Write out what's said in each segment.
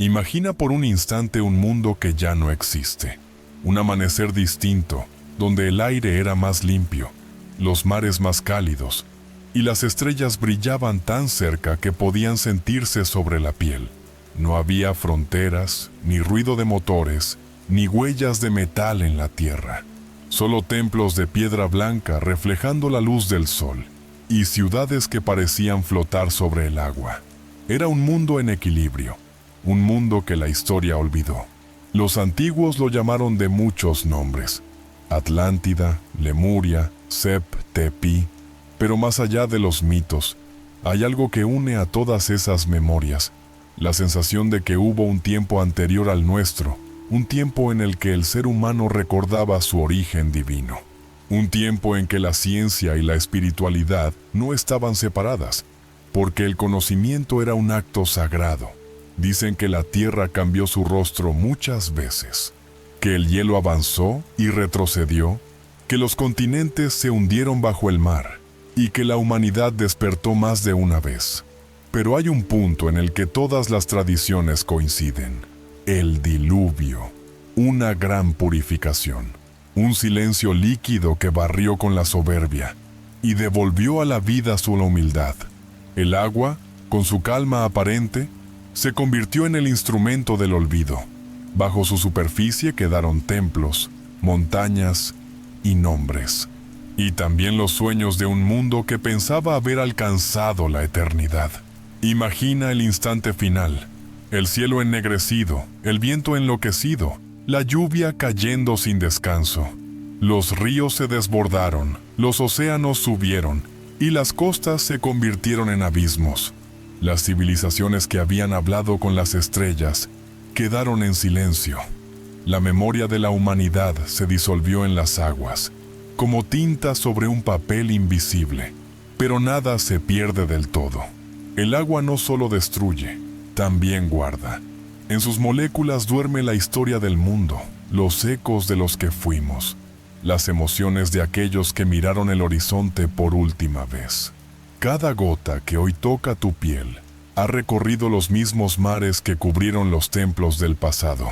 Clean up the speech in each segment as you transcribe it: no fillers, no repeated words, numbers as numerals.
Imagina por un instante un mundo que ya no existe. Un amanecer distinto, donde el aire era más limpio, los mares más cálidos, y las estrellas brillaban tan cerca que podían sentirse sobre la piel. No había fronteras, ni ruido de motores, ni huellas de metal en la tierra. Solo templos de piedra blanca reflejando la luz del sol, y ciudades que parecían flotar sobre el agua. Era un mundo en equilibrio, un mundo que la historia olvidó. Los antiguos lo llamaron de muchos nombres: Atlántida, Lemuria, Sep, Tepi. Pero más allá de los mitos, hay algo que une a todas esas memorias: la sensación de que hubo un tiempo anterior al nuestro, un tiempo en el que el ser humano recordaba su origen divino. Un tiempo en que la ciencia y la espiritualidad no estaban separadas, porque el conocimiento era un acto sagrado. Dicen que la tierra cambió su rostro muchas veces, que el hielo avanzó y retrocedió, que los continentes se hundieron bajo el mar, y que la humanidad despertó más de una vez. Pero hay un punto en el que todas las tradiciones coinciden: el diluvio, una gran purificación. Un silencio líquido que barrió con la soberbia y devolvió a la vida su humildad. El agua, con su calma aparente, se convirtió en el instrumento del olvido. Bajo su superficie quedaron templos, montañas y nombres. Y también los sueños de un mundo que pensaba haber alcanzado la eternidad. Imagina el instante final: el cielo ennegrecido, el viento enloquecido, la lluvia cayendo sin descanso. Los ríos se desbordaron, los océanos subieron, y las costas se convirtieron en abismos. Las civilizaciones que habían hablado con las estrellas quedaron en silencio. La memoria de la humanidad se disolvió en las aguas, como tinta sobre un papel invisible. Pero nada se pierde del todo. El agua no solo destruye, también guarda. En sus moléculas duerme la historia del mundo, los ecos de los que fuimos, las emociones de aquellos que miraron el horizonte por última vez. Cada gota que hoy toca tu piel ha recorrido los mismos mares que cubrieron los templos del pasado.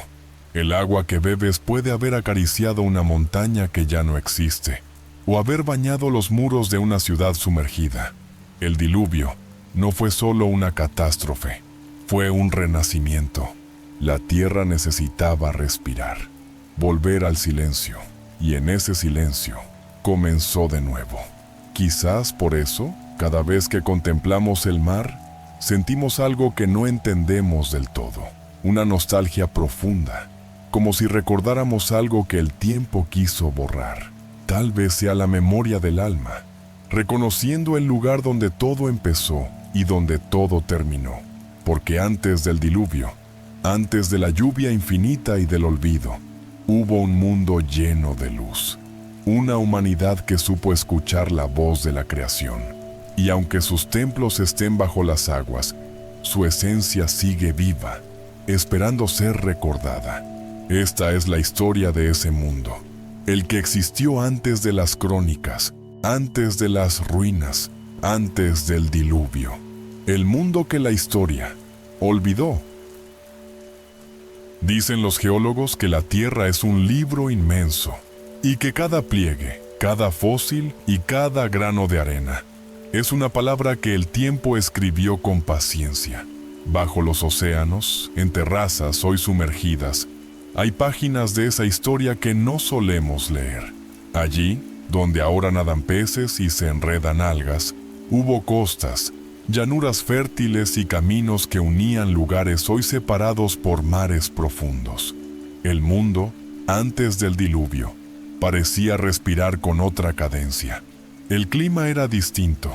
El agua que bebes puede haber acariciado una montaña que ya no existe, o haber bañado los muros de una ciudad sumergida. El diluvio no fue solo una catástrofe, fue un renacimiento. La tierra necesitaba respirar, volver al silencio, y en ese silencio comenzó de nuevo. Quizás por eso, cada vez que contemplamos el mar, sentimos algo que no entendemos del todo, una nostalgia profunda, como si recordáramos algo que el tiempo quiso borrar. Tal vez sea la memoria del alma, reconociendo el lugar donde todo empezó y donde todo terminó, porque antes del diluvio, antes de la lluvia infinita y del olvido, hubo un mundo lleno de luz, una humanidad que supo escuchar la voz de la creación. Y aunque sus templos estén bajo las aguas, su esencia sigue viva, esperando ser recordada. Esta es la historia de ese mundo, el que existió antes de las crónicas, antes de las ruinas, antes del diluvio. El mundo que la historia olvidó. Dicen los geólogos que la Tierra es un libro inmenso y que cada pliegue, cada fósil y cada grano de arena es una palabra que el tiempo escribió con paciencia. Bajo los océanos, en terrazas hoy sumergidas, hay páginas de esa historia que no solemos leer. Allí, donde ahora nadan peces y se enredan algas, hubo costas, llanuras fértiles y caminos que unían lugares hoy separados por mares profundos. El mundo, antes del diluvio, parecía respirar con otra cadencia. El clima era distinto,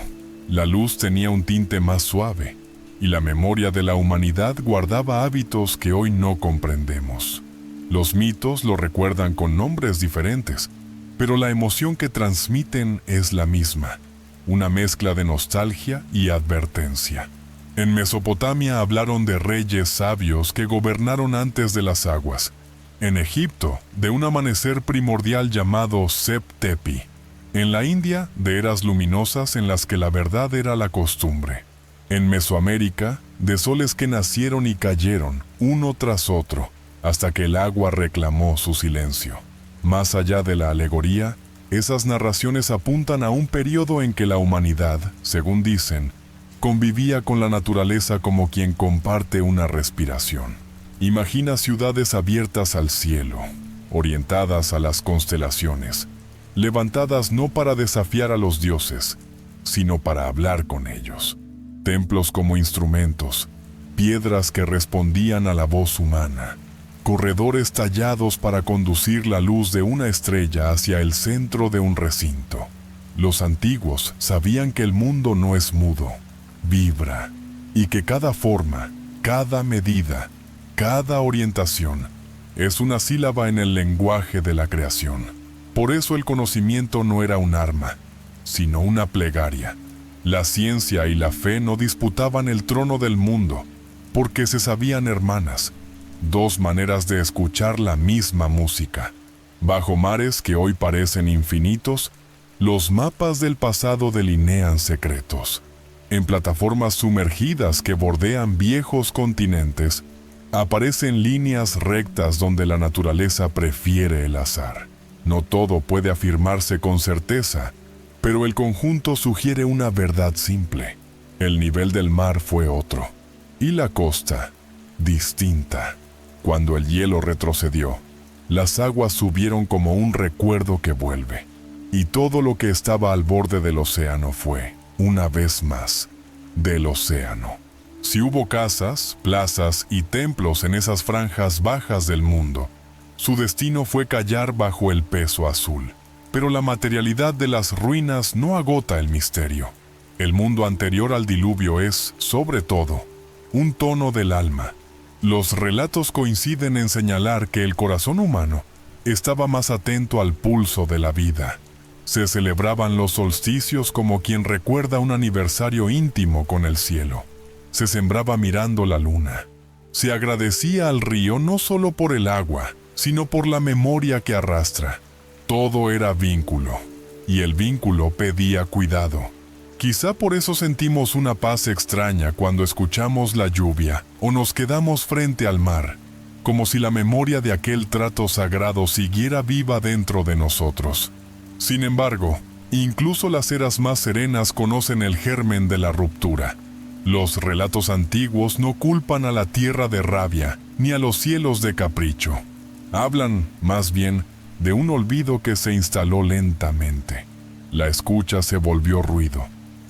la luz tenía un tinte más suave, y la memoria de la humanidad guardaba hábitos que hoy no comprendemos. Los mitos lo recuerdan con nombres diferentes, pero la emoción que transmiten es la misma. Una mezcla de nostalgia y advertencia. En Mesopotamia hablaron de reyes sabios que gobernaron antes de las aguas. En Egipto, de un amanecer primordial llamado Sep-Tepi. En la India, de eras luminosas en las que la verdad era la costumbre. En Mesoamérica, de soles que nacieron y cayeron, uno tras otro, hasta que el agua reclamó su silencio. Más allá de la alegoría, esas narraciones apuntan a un periodo en que la humanidad, según dicen, convivía con la naturaleza como quien comparte una respiración. Imagina ciudades abiertas al cielo, orientadas a las constelaciones, levantadas no para desafiar a los dioses, sino para hablar con ellos. Templos como instrumentos, piedras que respondían a la voz humana, corredores tallados para conducir la luz de una estrella hacia el centro de un recinto. Los antiguos sabían que el mundo no es mudo, vibra, y que cada forma, cada medida, cada orientación es una sílaba en el lenguaje de la creación. Por eso el conocimiento no era un arma, sino una plegaria. La ciencia y la fe no disputaban el trono del mundo, porque se sabían hermanas, dos maneras de escuchar la misma música. Bajo mares que hoy parecen infinitos, los mapas del pasado delinean secretos. En plataformas sumergidas que bordean viejos continentes, aparecen líneas rectas donde la naturaleza prefiere el azar. No todo puede afirmarse con certeza, pero el conjunto sugiere una verdad simple. El nivel del mar fue otro, y la costa, distinta. Cuando el hielo retrocedió, las aguas subieron como un recuerdo que vuelve, y todo lo que estaba al borde del océano fue, una vez más, del océano. Si hubo casas, plazas y templos en esas franjas bajas del mundo, su destino fue callar bajo el peso azul. Pero la materialidad de las ruinas no agota el misterio. El mundo anterior al diluvio es, sobre todo, un tono del alma. Los relatos coinciden en señalar que el corazón humano estaba más atento al pulso de la vida. Se celebraban los solsticios como quien recuerda un aniversario íntimo con el cielo. Se sembraba mirando la luna. Se agradecía al río no solo por el agua, sino por la memoria que arrastra. Todo era vínculo, y el vínculo pedía cuidado. Quizá por eso sentimos una paz extraña cuando escuchamos la lluvia o nos quedamos frente al mar, como si la memoria de aquel trato sagrado siguiera viva dentro de nosotros. Sin embargo, incluso las eras más serenas conocen el germen de la ruptura. Los relatos antiguos no culpan a la tierra de rabia ni a los cielos de capricho. Hablan, más bien, de un olvido que se instaló lentamente. La escucha se volvió ruido,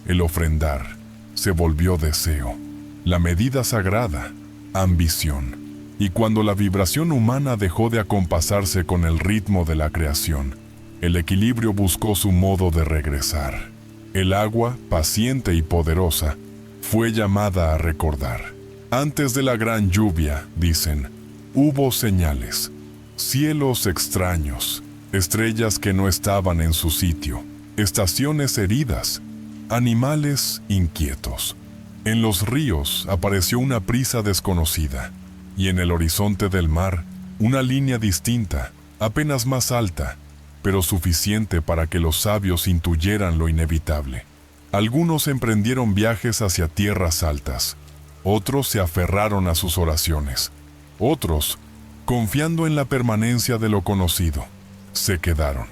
el ofrendar se volvió deseo, la medida sagrada, ambición. Y cuando la vibración humana dejó de acompasarse con el ritmo de la creación, el equilibrio buscó su modo de regresar. El agua, paciente y poderosa, fue llamada a recordar. Antes de la gran lluvia, dicen, hubo señales. Cielos extraños, estrellas que no estaban en su sitio, estaciones heridas, animales inquietos. En los ríos apareció una prisa desconocida, y en el horizonte del mar, una línea distinta, apenas más alta, pero suficiente para que los sabios intuyeran lo inevitable. Algunos emprendieron viajes hacia tierras altas, otros se aferraron a sus oraciones, otros, confiando en la permanencia de lo conocido, se quedaron.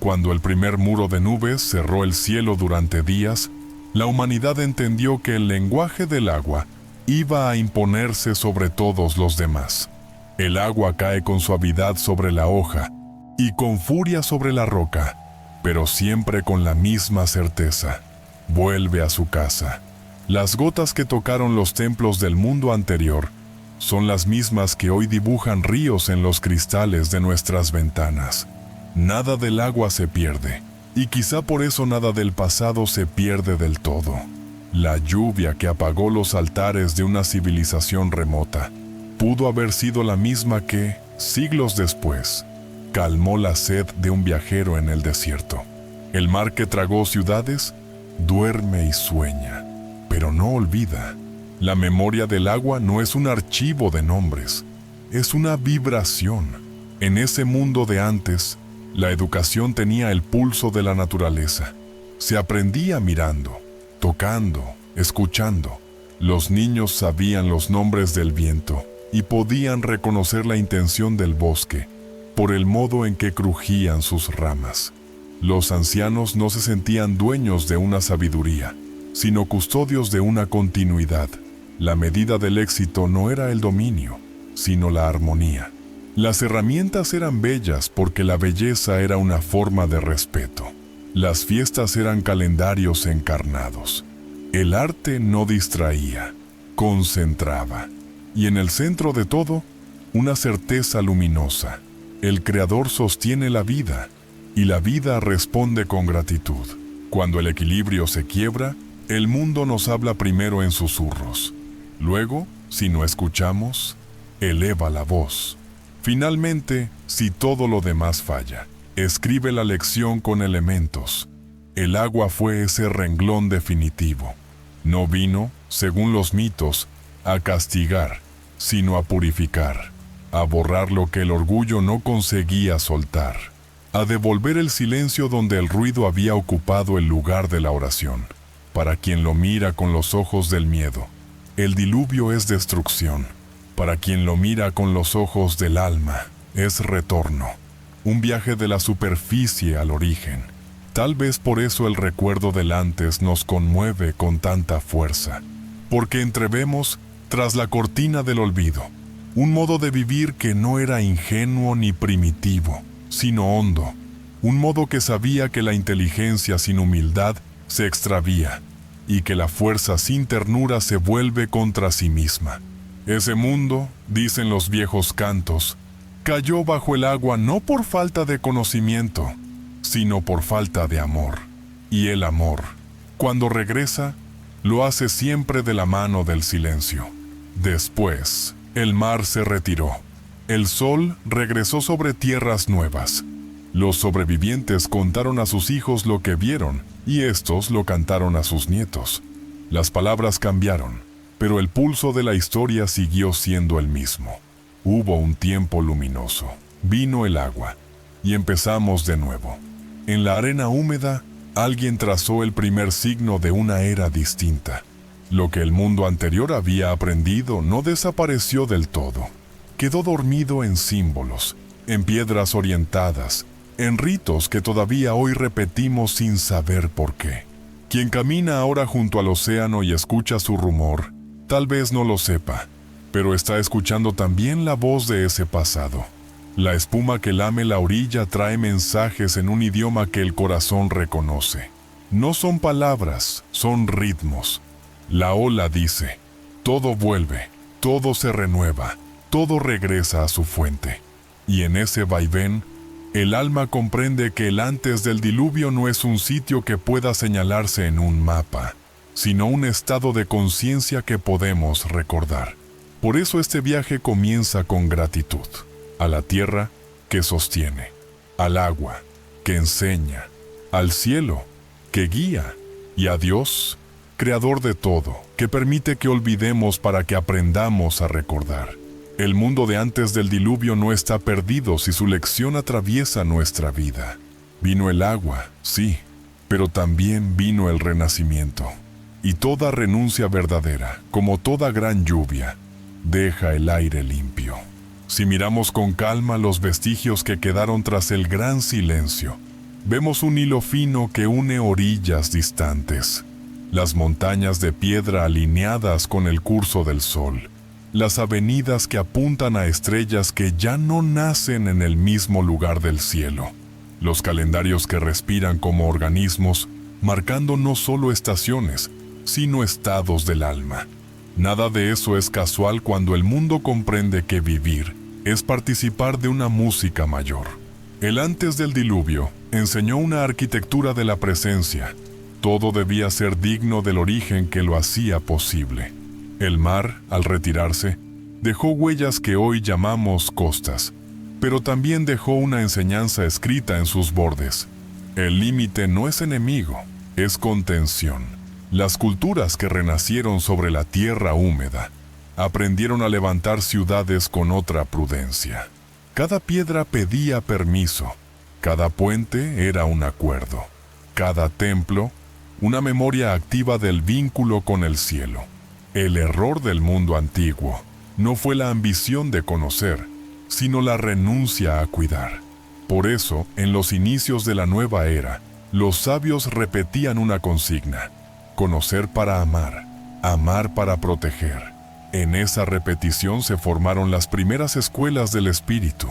Cuando el primer muro de nubes cerró el cielo durante días, la humanidad entendió que el lenguaje del agua iba a imponerse sobre todos los demás. El agua cae con suavidad sobre la hoja y con furia sobre la roca, pero siempre con la misma certeza. Vuelve a su casa. Las gotas que tocaron los templos del mundo anterior son las mismas que hoy dibujan ríos en los cristales de nuestras ventanas. Nada del agua se pierde, y quizá por eso nada del pasado se pierde del todo. La lluvia que apagó los altares de una civilización remota pudo haber sido la misma que, siglos después, calmó la sed de un viajero en el desierto. El mar que tragó ciudades duerme y sueña, pero no olvida. La memoria del agua no es un archivo de nombres, es una vibración. En ese mundo de antes, la educación tenía el pulso de la naturaleza. Se aprendía mirando, tocando, escuchando. Los niños sabían los nombres del viento y podían reconocer la intención del bosque por el modo en que crujían sus ramas. Los ancianos no se sentían dueños de una sabiduría, sino custodios de una continuidad. La medida del éxito no era el dominio, sino la armonía. Las herramientas eran bellas porque la belleza era una forma de respeto. Las fiestas eran calendarios encarnados. El arte no distraía, concentraba. Y en el centro de todo, una certeza luminosa. El Creador sostiene la vida, y la vida responde con gratitud. Cuando el equilibrio se quiebra, el mundo nos habla primero en susurros. Luego, si no escuchamos, eleva la voz. Finalmente, si todo lo demás falla, escribe la lección con elementos. El agua fue ese renglón definitivo. No vino, según los mitos, a castigar, sino a purificar, a borrar lo que el orgullo no conseguía soltar, a devolver el silencio donde el ruido había ocupado el lugar de la oración. Para quien lo mira con los ojos del miedo, el diluvio es destrucción. Para quien lo mira con los ojos del alma, es retorno. Un viaje de la superficie al origen. Tal vez por eso el recuerdo del antes nos conmueve con tanta fuerza. Porque entrevemos, tras la cortina del olvido, un modo de vivir que no era ingenuo ni primitivo, sino hondo. Un modo que sabía que la inteligencia sin humildad se extravía y que la fuerza sin ternura se vuelve contra sí misma. Ese mundo, dicen los viejos cantos, cayó bajo el agua no por falta de conocimiento, sino por falta de amor. Y el amor, cuando regresa, lo hace siempre de la mano del silencio. Después, el mar se retiró. El sol regresó sobre tierras nuevas. Los sobrevivientes contaron a sus hijos lo que vieron, y estos lo cantaron a sus nietos. Las palabras cambiaron, pero el pulso de la historia siguió siendo el mismo. Hubo un tiempo luminoso, vino el agua, y empezamos de nuevo. En la arena húmeda, alguien trazó el primer signo de una era distinta. Lo que el mundo anterior había aprendido no desapareció del todo. Quedó dormido en símbolos, en piedras orientadas, en ritos que todavía hoy repetimos sin saber por qué. Quien camina ahora junto al océano y escucha su rumor, tal vez no lo sepa, pero está escuchando también la voz de ese pasado. La espuma que lame la orilla trae mensajes en un idioma que el corazón reconoce. No son palabras, son ritmos. La ola dice, todo vuelve, todo se renueva, todo regresa a su fuente. Y en ese vaivén, el alma comprende que el antes del diluvio no es un sitio que pueda señalarse en un mapa, sino un estado de conciencia que podemos recordar. Por eso este viaje comienza con gratitud, a la tierra que sostiene, al agua que enseña, al cielo que guía y a Dios, creador de todo, que permite que olvidemos para que aprendamos a recordar. El mundo de antes del diluvio no está perdido si su lección atraviesa nuestra vida. Vino el agua, sí, pero también vino el renacimiento. Y toda renuncia verdadera, como toda gran lluvia, deja el aire limpio. Si miramos con calma los vestigios que quedaron tras el gran silencio, vemos un hilo fino que une orillas distantes. Las montañas de piedra alineadas con el curso del sol. Las avenidas que apuntan a estrellas que ya no nacen en el mismo lugar del cielo. Los calendarios que respiran como organismos, marcando no solo estaciones, sino estados del alma. Nada de eso es casual cuando el mundo comprende que vivir es participar de una música mayor. El antes del diluvio enseñó una arquitectura de la presencia. Todo debía ser digno del origen que lo hacía posible. El mar, al retirarse, dejó huellas que hoy llamamos costas, pero también dejó una enseñanza escrita en sus bordes. El límite no es enemigo, es contención. Las culturas que renacieron sobre la tierra húmeda aprendieron a levantar ciudades con otra prudencia. Cada piedra pedía permiso, cada puente era un acuerdo, cada templo una memoria activa del vínculo con el cielo. El error del mundo antiguo no fue la ambición de conocer, sino la renuncia a cuidar. Por eso, en los inicios de la nueva era, los sabios repetían una consigna: conocer para amar, amar para proteger. En esa repetición se formaron las primeras escuelas del espíritu.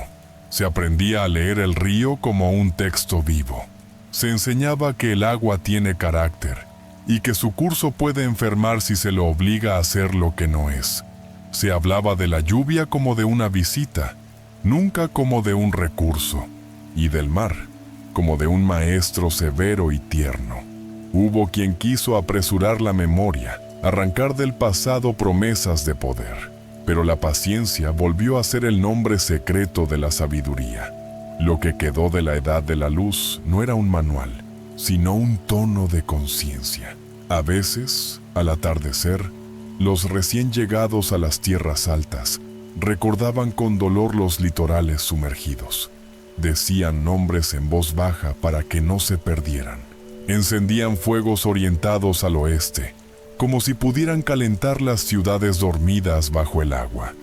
Se aprendía a leer el río como un texto vivo. Se enseñaba que el agua tiene carácter y que su curso puede enfermar si se lo obliga a hacer lo que no es. Se hablaba de la lluvia como de una visita, nunca como de un recurso, y del mar como de un maestro severo y tierno. Hubo quien quiso apresurar la memoria, arrancar del pasado promesas de poder, pero la paciencia volvió a ser el nombre secreto de la sabiduría. Lo que quedó de la edad de la luz no era un manual, sino un tono de conciencia. A veces, al atardecer, los recién llegados a las tierras altas recordaban con dolor los litorales sumergidos. Decían nombres en voz baja para que no se perdieran. Encendían fuegos orientados al oeste, como si pudieran calentar las ciudades dormidas bajo el agua.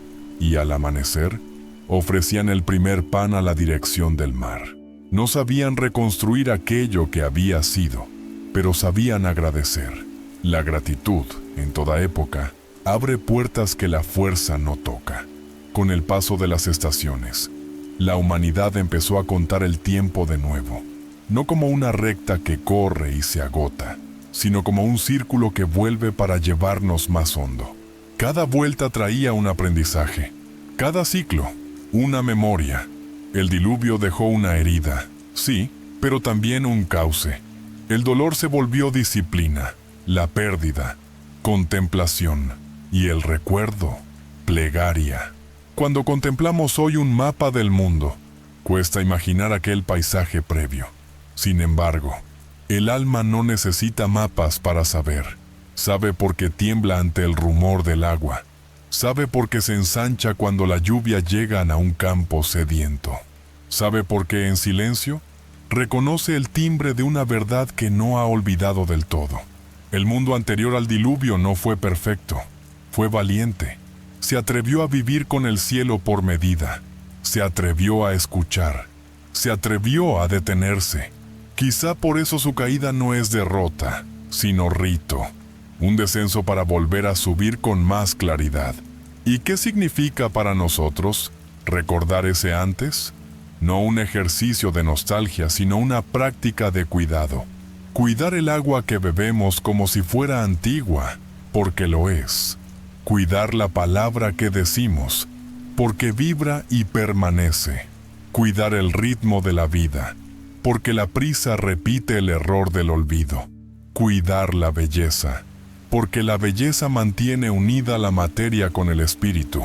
Y al amanecer, ofrecían el primer pan a la dirección del mar. No sabían reconstruir aquello que había sido, pero sabían agradecer. La gratitud, en toda época, abre puertas que la fuerza no toca. Con el paso de las estaciones, la humanidad empezó a contar el tiempo de nuevo, no como una recta que corre y se agota, sino como un círculo que vuelve para llevarnos más hondo. Cada vuelta traía un aprendizaje, cada ciclo, una memoria. El diluvio dejó una herida, sí, pero también un cauce. El dolor se volvió disciplina, la pérdida, contemplación, y el recuerdo, plegaria. Cuando contemplamos hoy un mapa del mundo, cuesta imaginar aquel paisaje previo. Sin embargo, el alma no necesita mapas para saber. Sabe porque tiembla ante el rumor del agua. Sabe porque se ensancha cuando la lluvia llega a un campo sediento. Sabe porque en silencio reconoce el timbre de una verdad que no ha olvidado del todo. El mundo anterior al diluvio no fue perfecto, fue valiente. Se atrevió a vivir con el cielo por medida. Se atrevió a escuchar. Se atrevió a detenerse. Quizá por eso su caída no es derrota, sino rito. Un descenso para volver a subir con más claridad. ¿Y qué significa para nosotros recordar ese antes? No un ejercicio de nostalgia, sino una práctica de cuidado. Cuidar el agua que bebemos como si fuera antigua, porque lo es. Cuidar la palabra que decimos, porque vibra y permanece. Cuidar el ritmo de la vida, porque la prisa repite el error del olvido. Cuidar la belleza, porque la belleza mantiene unida la materia con el espíritu.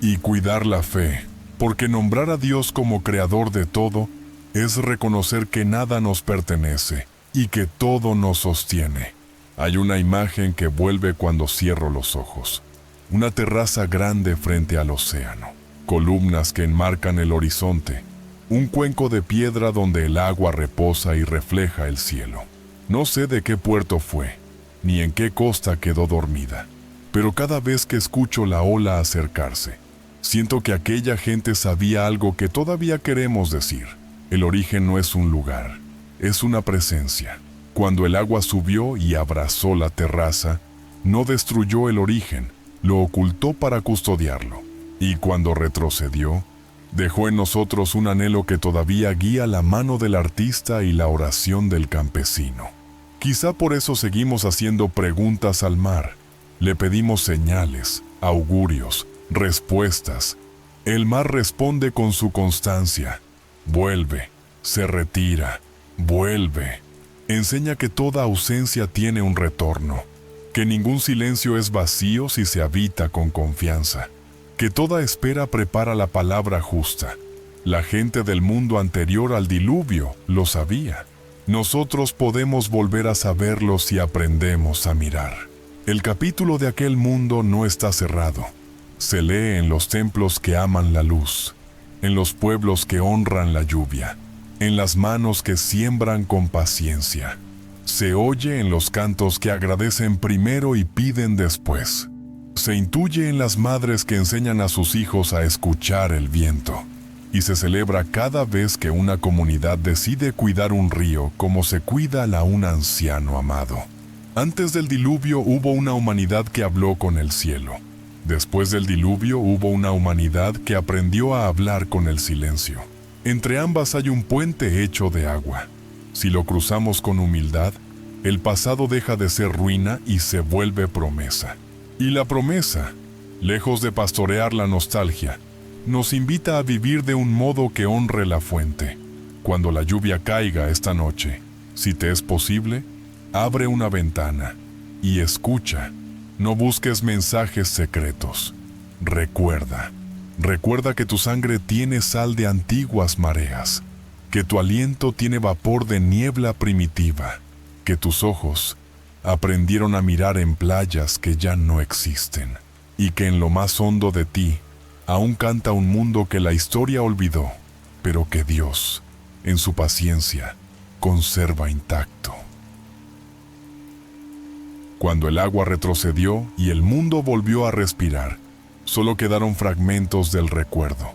Y cuidar la fe, porque nombrar a Dios como creador de todo es reconocer que nada nos pertenece y que todo nos sostiene. Hay una imagen que vuelve cuando cierro los ojos. Una terraza grande frente al océano, columnas que enmarcan el horizonte, un cuenco de piedra donde el agua reposa y refleja el cielo. No sé de qué puerto fue, ni en qué costa quedó dormida, pero cada vez que escucho la ola acercarse, siento que aquella gente sabía algo que todavía queremos decir. El origen no es un lugar, es una presencia. Cuando el agua subió y abrazó la terraza, no destruyó el origen, lo ocultó para custodiarlo. Y cuando retrocedió, dejó en nosotros un anhelo que todavía guía la mano del artista y la oración del campesino. Quizá por eso seguimos haciendo preguntas al mar. Le pedimos señales, augurios, respuestas. El mar responde con su constancia. Vuelve, se retira, vuelve. Enseña que toda ausencia tiene un retorno, que ningún silencio es vacío si se habita con confianza, que toda espera prepara la palabra justa. La gente del mundo anterior al diluvio lo sabía. Nosotros podemos volver a saberlo si aprendemos a mirar. El capítulo de aquel mundo no está cerrado. Se lee en los templos que aman la luz, en los pueblos que honran la lluvia, en las manos que siembran con paciencia. Se oye en los cantos que agradecen primero y piden después. Se intuye en las madres que enseñan a sus hijos a escuchar el viento, y se celebra cada vez que una comunidad decide cuidar un río como se cuida a un anciano amado. Antes del diluvio hubo una humanidad que habló con el cielo. Después del diluvio hubo una humanidad que aprendió a hablar con el silencio. Entre ambas hay un puente hecho de agua. Si lo cruzamos con humildad, el pasado deja de ser ruina y se vuelve promesa. Y la promesa, lejos de pastorear la nostalgia, nos invita a vivir de un modo que honre la fuente. Cuando la lluvia caiga esta noche, si te es posible, abre una ventana y escucha. No busques mensajes secretos. Recuerda que tu sangre tiene sal de antiguas mareas, que tu aliento tiene vapor de niebla primitiva, que tus ojos aprendieron a mirar en playas que ya no existen, y que en lo más hondo de ti aún canta un mundo que la historia olvidó, pero que Dios, en su paciencia, conserva intacto. Cuando el agua retrocedió y el mundo volvió a respirar, solo quedaron fragmentos del recuerdo.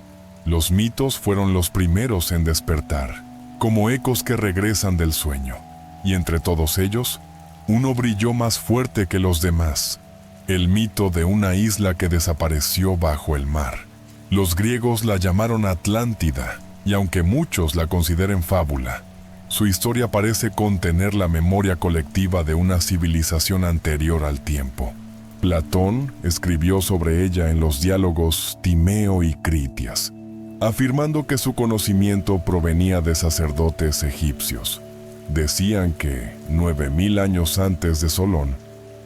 Los mitos fueron los primeros en despertar, como ecos que regresan del sueño, y entre todos ellos, uno brilló más fuerte que los demás, el mito de una isla que desapareció bajo el mar. Los griegos la llamaron Atlántida, y aunque muchos la consideren fábula, su historia parece contener la memoria colectiva de una civilización anterior al tiempo. Platón escribió sobre ella en los diálogos Timeo y Critias, afirmando que su conocimiento provenía de sacerdotes egipcios. Decían que, 9000 años antes de Solón,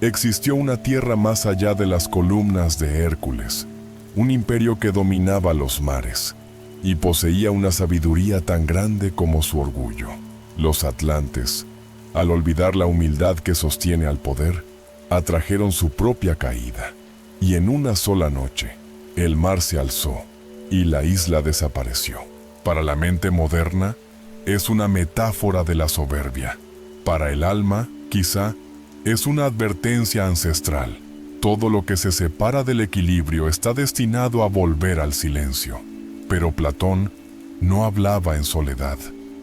existió una tierra más allá de las columnas de Hércules, un imperio que dominaba los mares, y poseía una sabiduría tan grande como su orgullo. Los atlantes, al olvidar la humildad que sostiene al poder, atrajeron su propia caída, y en una sola noche, el mar se alzó y la isla desapareció. Para la mente moderna, es una metáfora de la soberbia. Para el alma, quizá, es una advertencia ancestral. Todo lo que se separa del equilibrio está destinado a volver al silencio. Pero Platón no hablaba en soledad.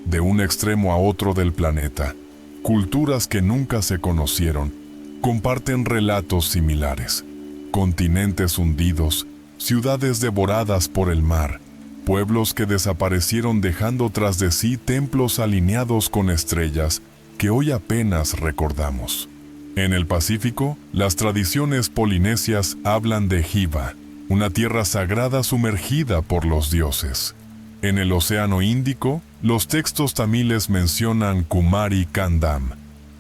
De un extremo a otro del planeta, culturas que nunca se conocieron comparten relatos similares. Continentes hundidos, ciudades devoradas por el mar, pueblos que desaparecieron dejando tras de sí templos alineados con estrellas que hoy apenas recordamos. En el Pacífico, las tradiciones polinesias hablan de Jiva, una tierra sagrada sumergida por los dioses. En el Océano Índico, los textos tamiles mencionan Kumari Kandam,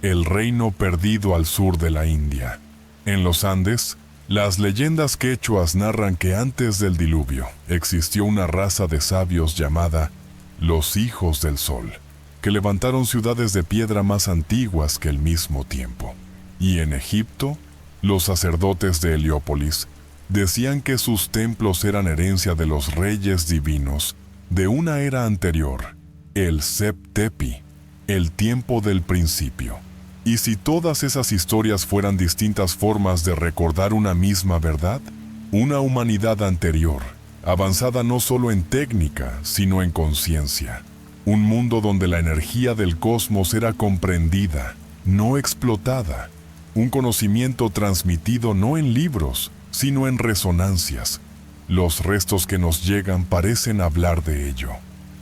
el reino perdido al sur de la India. En los Andes, las leyendas quechuas narran que antes del diluvio existió una raza de sabios llamada los Hijos del Sol, que levantaron ciudades de piedra más antiguas que el mismo tiempo. Y en Egipto, los sacerdotes de Heliópolis decían que sus templos eran herencia de los reyes divinos de una era anterior, el Sep-Tepi, el tiempo del principio. ¿Y si todas esas historias fueran distintas formas de recordar una misma verdad? Una humanidad anterior, avanzada no solo en técnica, sino en conciencia. Un mundo donde la energía del cosmos era comprendida, no explotada. Un conocimiento transmitido no en libros, sino en resonancias. Los restos que nos llegan parecen hablar de ello.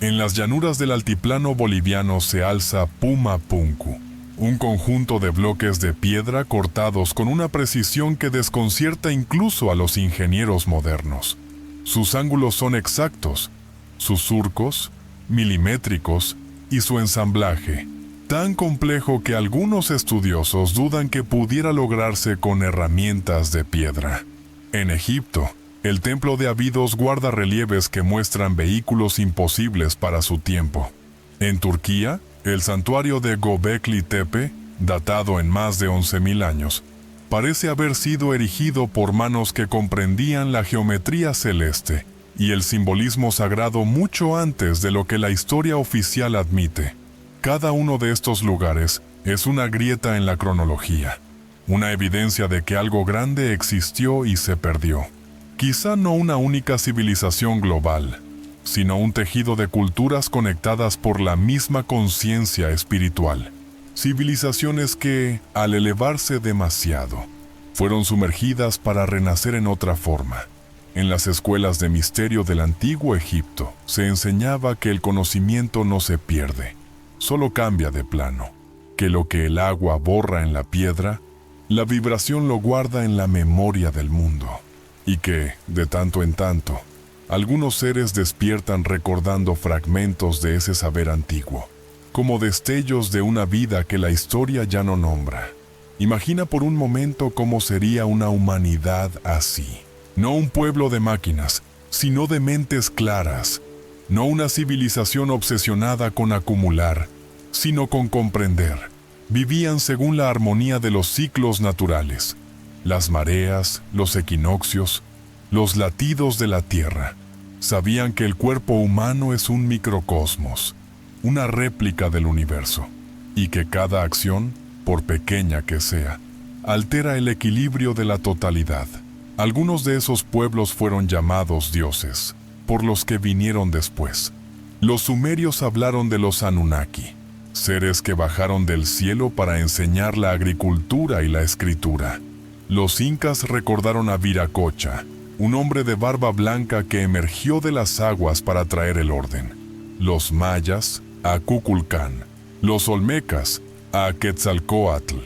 En las llanuras del altiplano boliviano se alza Puma Punku, un conjunto de bloques de piedra cortados con una precisión que desconcierta incluso a los ingenieros modernos. Sus ángulos son exactos, sus surcos, milimétricos, y su ensamblaje, tan complejo que algunos estudiosos dudan que pudiera lograrse con herramientas de piedra. En Egipto, el templo de Abidos guarda relieves que muestran vehículos imposibles para su tiempo. En Turquía, el santuario de Göbekli Tepe, datado en más de 11.000 años, parece haber sido erigido por manos que comprendían la geometría celeste y el simbolismo sagrado mucho antes de lo que la historia oficial admite. Cada uno de estos lugares es una grieta en la cronología, una evidencia de que algo grande existió y se perdió. Quizá no una única civilización global, sino un tejido de culturas conectadas por la misma conciencia espiritual. Civilizaciones que, al elevarse demasiado, fueron sumergidas para renacer en otra forma. En las escuelas de misterio del antiguo Egipto se enseñaba que el conocimiento no se pierde, solo cambia de plano, que lo que el agua borra en la piedra, la vibración lo guarda en la memoria del mundo, y que, de tanto en tanto, algunos seres despiertan recordando fragmentos de ese saber antiguo, como destellos de una vida que la historia ya no nombra. Imagina por un momento cómo sería una humanidad así. No un pueblo de máquinas, sino de mentes claras. No una civilización obsesionada con acumular, sino con comprender. Vivían según la armonía de los ciclos naturales, las mareas, los equinoccios, los latidos de la tierra. Sabían que el cuerpo humano es un microcosmos, una réplica del universo, y que cada acción, por pequeña que sea, altera el equilibrio de la totalidad. Algunos de esos pueblos fueron llamados dioses, por los que vinieron después. Los sumerios hablaron de los Anunnaki, seres que bajaron del cielo para enseñar la agricultura y la escritura. Los incas recordaron a Viracocha, un hombre de barba blanca que emergió de las aguas para traer el orden. Los mayas, a Kukulcán. Los olmecas, a Quetzalcóatl.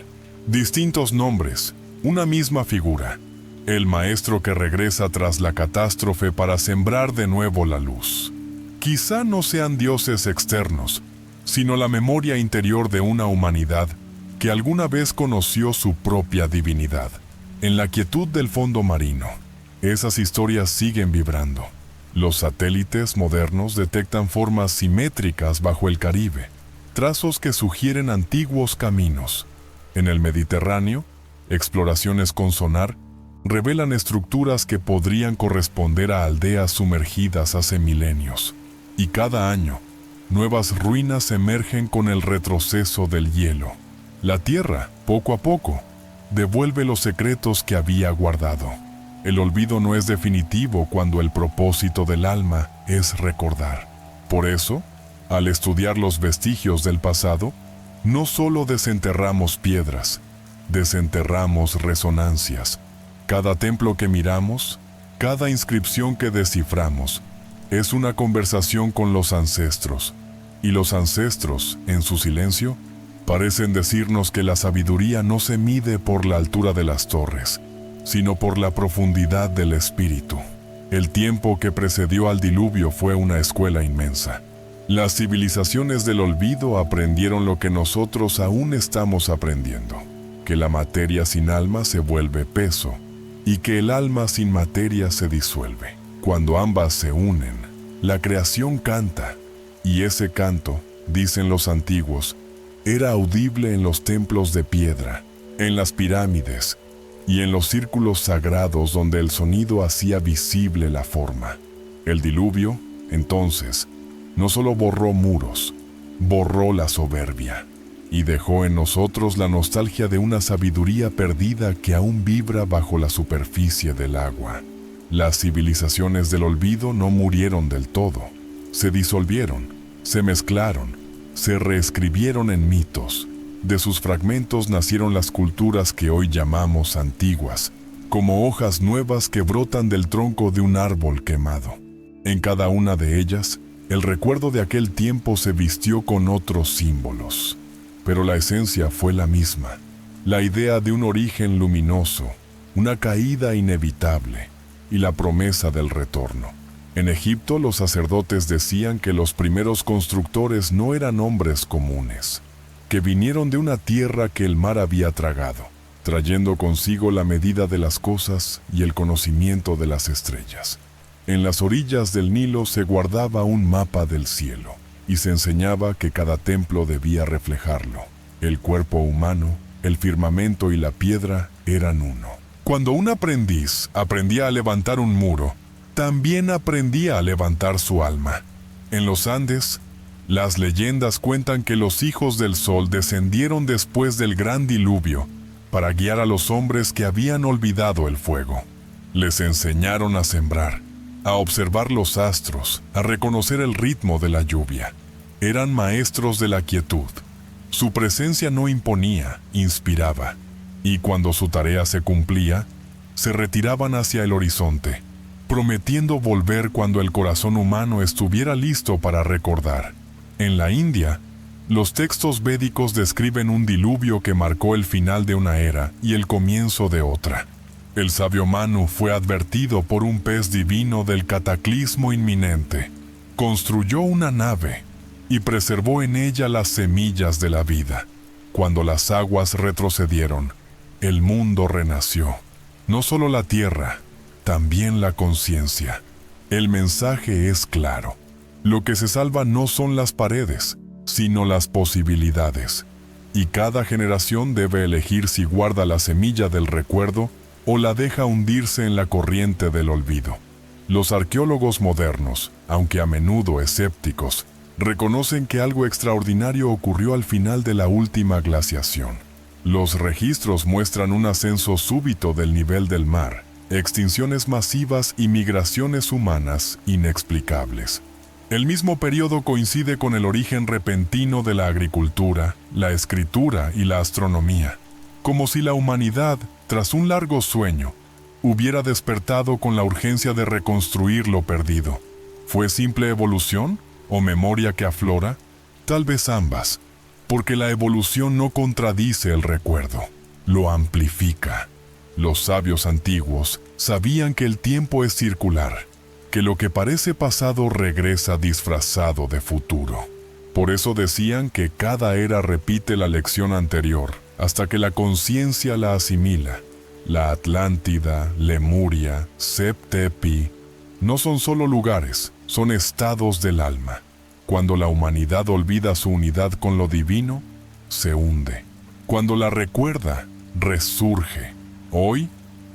Distintos nombres, una misma figura. El maestro que regresa tras la catástrofe para sembrar de nuevo la luz. Quizá no sean dioses externos, sino la memoria interior de una humanidad que alguna vez conoció su propia divinidad. En la quietud del fondo marino, esas historias siguen vibrando. Los satélites modernos detectan formas simétricas bajo el Caribe, trazos que sugieren antiguos caminos. En el Mediterráneo, exploraciones con sonar revelan estructuras que podrían corresponder a aldeas sumergidas hace milenios. Y cada año, nuevas ruinas emergen con el retroceso del hielo. La Tierra, poco a poco, devuelve los secretos que había guardado. El olvido no es definitivo cuando el propósito del alma es recordar. Por eso, al estudiar los vestigios del pasado, no solo desenterramos piedras, desenterramos resonancias. Cada templo que miramos, cada inscripción que desciframos, es una conversación con los ancestros. Y los ancestros, en su silencio, parecen decirnos que la sabiduría no se mide por la altura de las torres, sino por la profundidad del espíritu. El tiempo que precedió al diluvio fue una escuela inmensa. Las civilizaciones del olvido aprendieron lo que nosotros aún estamos aprendiendo, que la materia sin alma se vuelve peso, y que el alma sin materia se disuelve. Cuando ambas se unen, la creación canta, y ese canto, dicen los antiguos, era audible en los templos de piedra, en las pirámides y en los círculos sagrados donde el sonido hacía visible la forma. El diluvio, entonces, no solo borró muros, borró la soberbia, y dejó en nosotros la nostalgia de una sabiduría perdida que aún vibra bajo la superficie del agua. Las civilizaciones del olvido no murieron del todo, se disolvieron, se mezclaron, se reescribieron en mitos. De sus fragmentos nacieron las culturas que hoy llamamos antiguas, como hojas nuevas que brotan del tronco de un árbol quemado. En cada una de ellas, el recuerdo de aquel tiempo se vistió con otros símbolos. Pero la esencia fue la misma, la idea de un origen luminoso, una caída inevitable y la promesa del retorno. En Egipto los sacerdotes decían que los primeros constructores no eran hombres comunes, que vinieron de una tierra que el mar había tragado, trayendo consigo la medida de las cosas y el conocimiento de las estrellas. En las orillas del Nilo se guardaba un mapa del cielo, y se enseñaba que cada templo debía reflejarlo. El cuerpo humano, el firmamento y la piedra eran uno. Cuando un aprendiz aprendía a levantar un muro, también aprendía a levantar su alma. En los Andes, las leyendas cuentan que los hijos del sol descendieron después del gran diluvio para guiar a los hombres que habían olvidado el fuego. Les enseñaron a sembrar, a observar los astros, a reconocer el ritmo de la lluvia. Eran maestros de la quietud. Su presencia no imponía, inspiraba. Y cuando su tarea se cumplía, se retiraban hacia el horizonte, prometiendo volver cuando el corazón humano estuviera listo para recordar. En la India, los textos védicos describen un diluvio que marcó el final de una era y el comienzo de otra. El sabio Manu fue advertido por un pez divino del cataclismo inminente. Construyó una nave y preservó en ella las semillas de la vida. Cuando las aguas retrocedieron, el mundo renació. No solo la tierra, también la conciencia. El mensaje es claro. Lo que se salva no son las paredes, sino las posibilidades. Y cada generación debe elegir si guarda la semilla del recuerdo o la deja hundirse en la corriente del olvido. Los arqueólogos modernos, aunque a menudo escépticos, reconocen que algo extraordinario ocurrió al final de la última glaciación. Los registros muestran un ascenso súbito del nivel del mar, extinciones masivas y migraciones humanas inexplicables. El mismo periodo coincide con el origen repentino de la agricultura, la escritura y la astronomía, como si la humanidad, tras un largo sueño, hubiera despertado con la urgencia de reconstruir lo perdido. ¿Fue simple evolución o memoria que aflora? Tal vez ambas, porque la evolución no contradice el recuerdo, lo amplifica. Los sabios antiguos sabían que el tiempo es circular, que lo que parece pasado regresa disfrazado de futuro. Por eso decían que cada era repite la lección anterior, hasta que la conciencia la asimila. La Atlántida, Lemuria, Sep-Tepi, no son solo lugares, son estados del alma. Cuando la humanidad olvida su unidad con lo divino, se hunde. Cuando la recuerda, resurge. Hoy,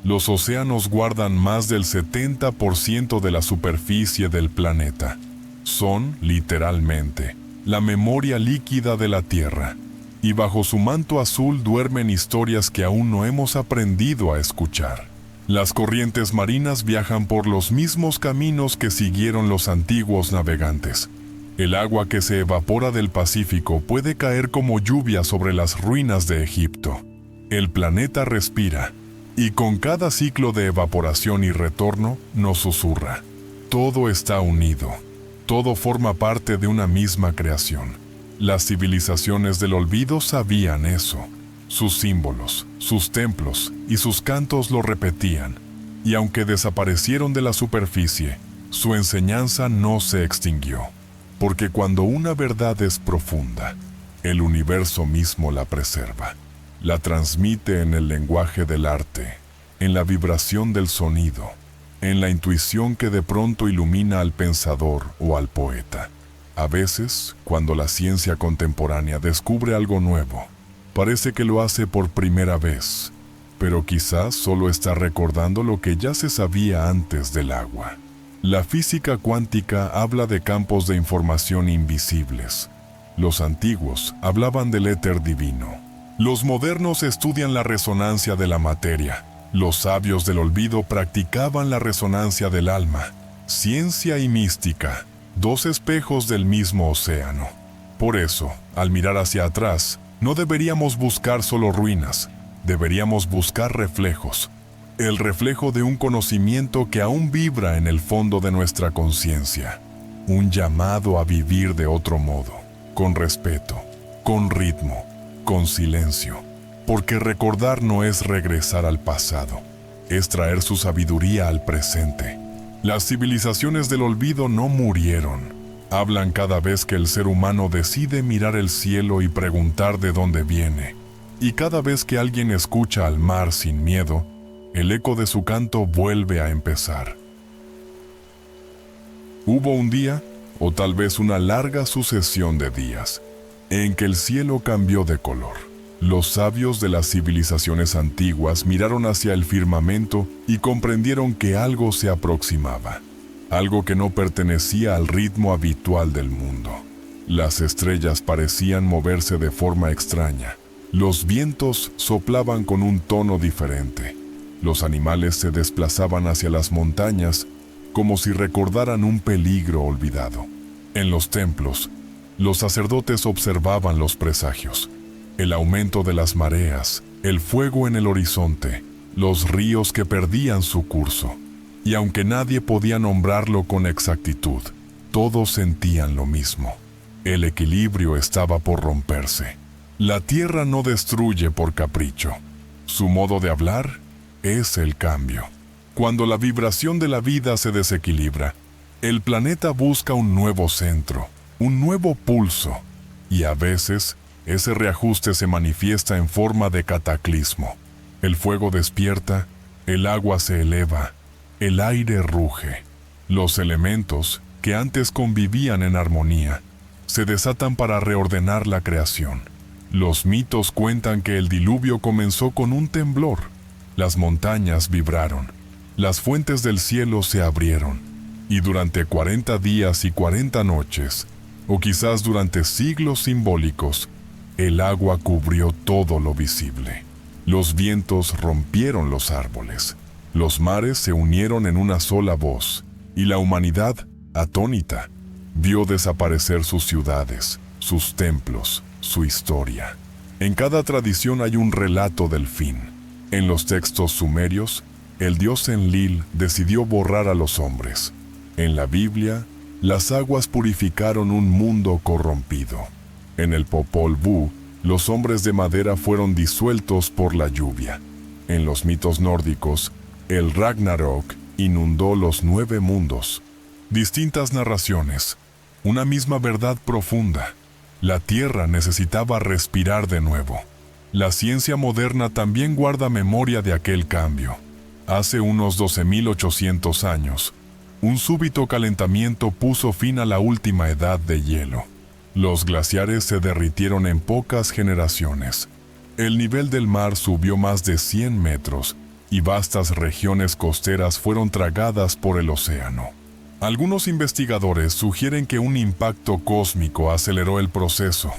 los océanos guardan más del 70% de la superficie del planeta. Son, literalmente, la memoria líquida de la Tierra. Y bajo su manto azul duermen historias que aún no hemos aprendido a escuchar. Las corrientes marinas viajan por los mismos caminos que siguieron los antiguos navegantes. El agua que se evapora del Pacífico puede caer como lluvia sobre las ruinas de Egipto. El planeta respira, y con cada ciclo de evaporación y retorno nos susurra. Todo está unido, todo forma parte de una misma creación. Las civilizaciones del olvido sabían eso. Sus símbolos, sus templos y sus cantos lo repetían. Y aunque desaparecieron de la superficie, su enseñanza no se extinguió. Porque cuando una verdad es profunda, el universo mismo la preserva. La transmite en el lenguaje del arte, en la vibración del sonido, en la intuición que de pronto ilumina al pensador o al poeta. A veces, cuando la ciencia contemporánea descubre algo nuevo, parece que lo hace por primera vez, pero quizás solo está recordando lo que ya se sabía antes del agua. La física cuántica habla de campos de información invisibles. Los antiguos hablaban del éter divino. Los modernos estudian la resonancia de la materia. Los sabios del olvido practicaban la resonancia del alma. Ciencia y mística, dos espejos del mismo océano. Por eso, al mirar hacia atrás, no deberíamos buscar solo ruinas, deberíamos buscar reflejos. El reflejo de un conocimiento que aún vibra en el fondo de nuestra conciencia. Un llamado a vivir de otro modo, con respeto, con ritmo, con silencio. Porque recordar no es regresar al pasado, es traer su sabiduría al presente. Las civilizaciones del olvido no murieron. Hablan cada vez que el ser humano decide mirar el cielo y preguntar de dónde viene. Y cada vez que alguien escucha al mar sin miedo, el eco de su canto vuelve a empezar. Hubo un día, o tal vez una larga sucesión de días, en que el cielo cambió de color. Los sabios de las civilizaciones antiguas miraron hacia el firmamento y comprendieron que algo se aproximaba, algo que no pertenecía al ritmo habitual del mundo. Las estrellas parecían moverse de forma extraña, Los vientos soplaban con un tono diferente. Los animales se desplazaban hacia las montañas como si recordaran un peligro olvidado. En los templos, los sacerdotes observaban los presagios, el aumento de las mareas, el fuego en el horizonte, los ríos que perdían su curso. Y aunque nadie podía nombrarlo con exactitud, todos sentían lo mismo. El equilibrio estaba por romperse. La tierra no destruye por capricho. Su modo de hablar es el cambio. Cuando la vibración de la vida se desequilibra, el planeta busca un nuevo centro, un nuevo pulso, y a veces ese reajuste se manifiesta en forma de cataclismo. El fuego despierta, el agua se eleva, el aire ruge. Los elementos, que antes convivían en armonía, se desatan para reordenar la creación. Los mitos cuentan que el diluvio comenzó con un temblor. Las montañas vibraron, las fuentes del cielo se abrieron, y durante 40 días y 40 noches, o quizás durante siglos simbólicos, el agua cubrió todo lo visible. Los vientos rompieron los árboles, los mares se unieron en una sola voz, y la humanidad, atónita, vio desaparecer sus ciudades, sus templos, su historia. En cada tradición hay un relato del fin. En los textos sumerios, el dios Enlil decidió borrar a los hombres. En la Biblia, las aguas purificaron un mundo corrompido. En el Popol Vuh, los hombres de madera fueron disueltos por la lluvia. En los mitos nórdicos, el Ragnarok inundó los 9 mundos. Distintas narraciones, una misma verdad profunda. La Tierra necesitaba respirar de nuevo. La ciencia moderna también guarda memoria de aquel cambio. Hace unos 12.800 años, un súbito calentamiento puso fin a la última edad de hielo. Los glaciares se derritieron en pocas generaciones. El nivel del mar subió más de 100 metros y vastas regiones costeras fueron tragadas por el océano. Algunos investigadores sugieren que un impacto cósmico aceleró el proceso.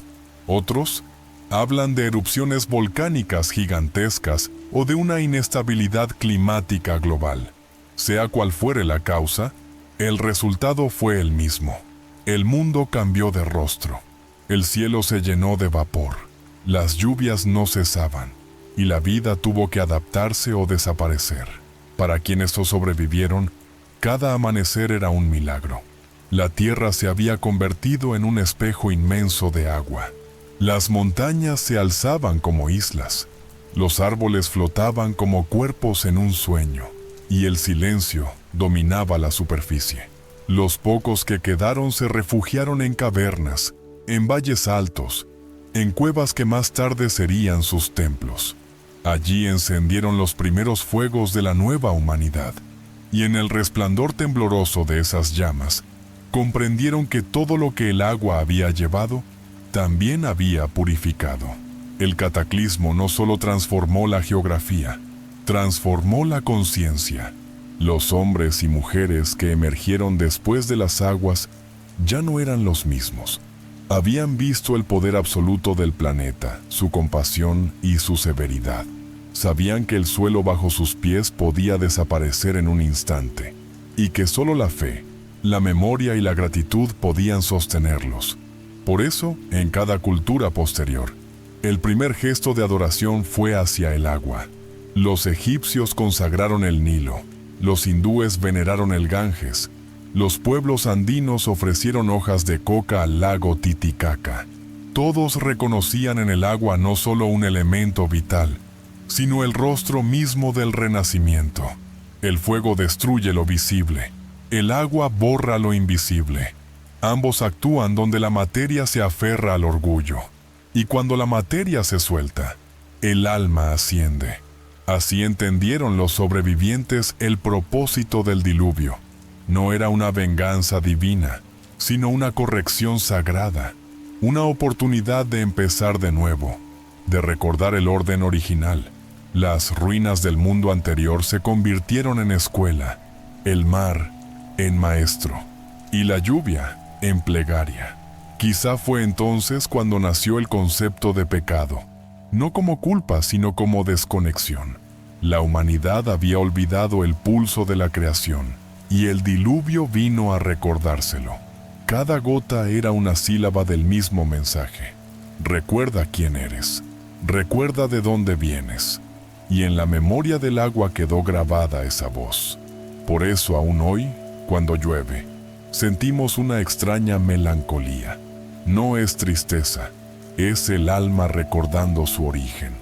Otros hablan de erupciones volcánicas gigantescas o de una inestabilidad climática global. Sea cual fuere la causa, el resultado fue el mismo. El mundo cambió de rostro. El cielo se llenó de vapor. Las lluvias no cesaban, y la vida tuvo que adaptarse o desaparecer. Para quienes sobrevivieron, cada amanecer era un milagro. La tierra se había convertido en un espejo inmenso de agua. Las montañas se alzaban como islas, los árboles flotaban como cuerpos en un sueño, y el silencio dominaba la superficie. Los pocos que quedaron se refugiaron en cavernas, en valles altos, en cuevas que más tarde serían sus templos. Allí encendieron los primeros fuegos de la nueva humanidad, y en el resplandor tembloroso de esas llamas, comprendieron que todo lo que el agua había llevado, también había purificado. El cataclismo no solo transformó la geografía, transformó la conciencia. Los hombres y mujeres que emergieron después de las aguas ya no eran los mismos. Habían visto el poder absoluto del planeta, su compasión y su severidad. Sabían que el suelo bajo sus pies podía desaparecer en un instante, y que solo la fe, la memoria y la gratitud podían sostenerlos. Por eso, en cada cultura posterior, el primer gesto de adoración fue hacia el agua. Los egipcios consagraron el Nilo, los hindúes veneraron el Ganges, los pueblos andinos ofrecieron hojas de coca al lago Titicaca. Todos reconocían en el agua no solo un elemento vital, sino el rostro mismo del renacimiento. El fuego destruye lo visible, el agua borra lo invisible. Ambos actúan donde la materia se aferra al orgullo, y cuando la materia se suelta, el alma asciende. Así entendieron los sobrevivientes el propósito del diluvio. No era una venganza divina, sino una corrección sagrada, una oportunidad de empezar de nuevo, de recordar el orden original. Las ruinas del mundo anterior se convirtieron en escuela, el mar en maestro, y la lluvia en plegaria. Quizá fue entonces cuando nació el concepto de pecado. no como culpa, sino como desconexión. La humanidad había olvidado el pulso de la creación, y el diluvio vino a recordárselo. Cada gota era una sílaba del mismo mensaje. Recuerda quién eres, recuerda de dónde vienes. Y en la memoria del agua quedó grabada esa voz. Por eso aún hoy, cuando llueve, sentimos una extraña melancolía. No es tristeza, es el alma recordando su origen.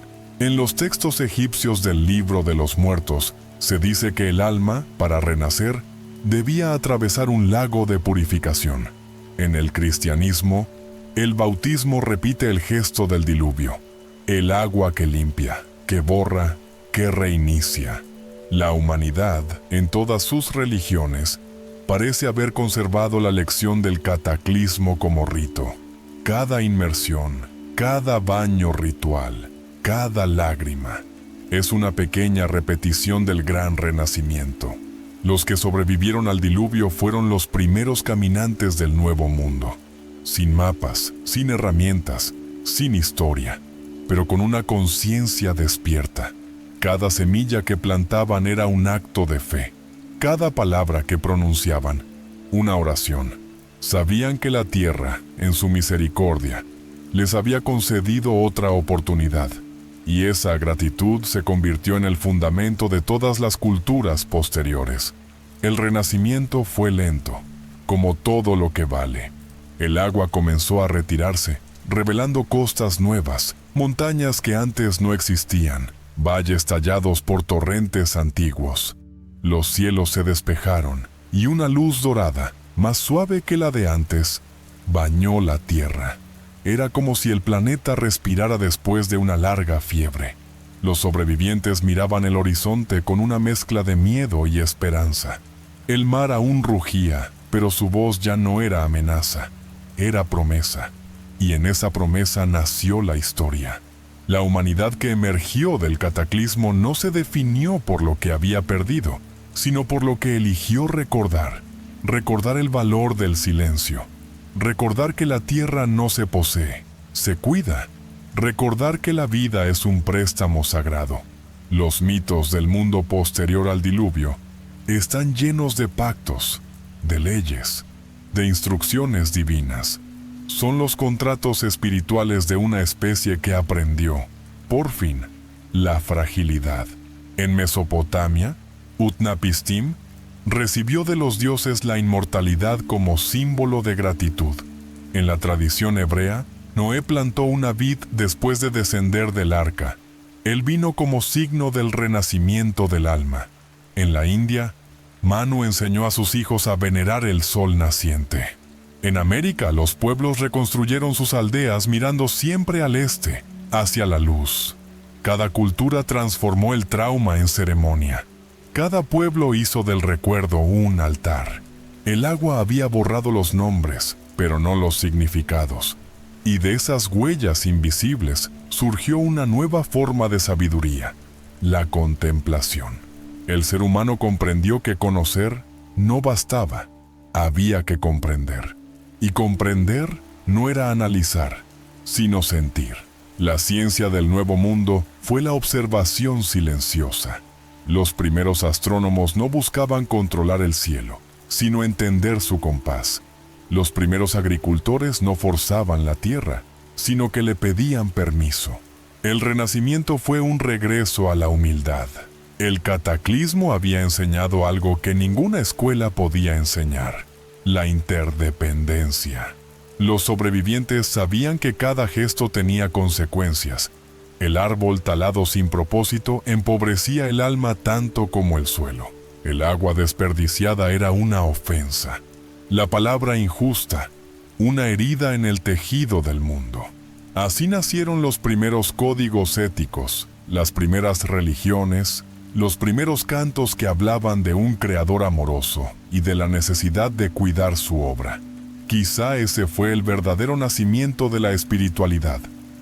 En los textos egipcios del Libro de los Muertos, se dice que el alma, para renacer, debía atravesar un lago de purificación. En el cristianismo, el bautismo repite el gesto del diluvio, el agua que limpia, que borra, que reinicia. La humanidad, en todas sus religiones, parece haber conservado la lección del cataclismo como rito. Cada inmersión, cada baño ritual, cada lágrima, es una pequeña repetición del gran renacimiento. Los que sobrevivieron al diluvio fueron los primeros caminantes del nuevo mundo, sin mapas, sin herramientas, sin historia, pero con una conciencia despierta. Cada semilla que plantaban era un acto de fe. Cada palabra que pronunciaban, una oración. Sabían que la tierra, en su misericordia, les había concedido otra oportunidad, y esa gratitud se convirtió en el fundamento de todas las culturas posteriores. El renacimiento fue lento, como todo lo que vale. El agua comenzó a retirarse, revelando costas nuevas, montañas que antes no existían, valles tallados por torrentes antiguos. Los cielos se despejaron, y una luz dorada, más suave que la de antes, bañó la tierra. Era como si el planeta respirara después de una larga fiebre. Los sobrevivientes miraban el horizonte con una mezcla de miedo y esperanza. El mar aún rugía, pero su voz ya no era amenaza, era promesa. Y en esa promesa nació la historia. La humanidad que emergió del cataclismo no se definió por lo que había perdido, sino por lo que eligió recordar. Recordar el valor del silencio. Recordar que la tierra no se posee, se cuida. Recordar que la vida es un préstamo sagrado. Los mitos del mundo posterior al diluvio están llenos de pactos, de leyes, de instrucciones divinas. Son los contratos espirituales de una especie que aprendió, por fin, la fragilidad. En Mesopotamia, Utnapishtim recibió de los dioses la inmortalidad como símbolo de gratitud. En la tradición hebrea, Noé plantó una vid después de descender del arca. Él vino como signo del renacimiento del alma. En la India, Manu enseñó a sus hijos a venerar el sol naciente. En América, los pueblos reconstruyeron sus aldeas mirando siempre al este, hacia la luz. Cada cultura transformó el trauma en ceremonia. Cada pueblo hizo del recuerdo un altar. El agua había borrado los nombres, pero no los significados. Y de esas huellas invisibles surgió una nueva forma de sabiduría, la contemplación. El ser humano comprendió que conocer no bastaba, había que comprender. Y comprender no era analizar, sino sentir. La ciencia del Nuevo Mundo fue la observación silenciosa. Los primeros astrónomos no buscaban controlar el cielo, sino entender su compás. Los primeros agricultores no forzaban la tierra, sino que le pedían permiso. El Renacimiento fue un regreso a la humildad. El cataclismo había enseñado algo que ninguna escuela podía enseñar: la interdependencia. Los sobrevivientes sabían que cada gesto tenía consecuencias. El árbol talado sin propósito empobrecía el alma tanto como el suelo. El agua desperdiciada era una ofensa. La palabra injusta, una herida en el tejido del mundo. Así nacieron los primeros códigos éticos, las primeras religiones, los primeros cantos que hablaban de un creador amoroso y de la necesidad de cuidar su obra. Quizá ese fue el verdadero nacimiento de la espiritualidad.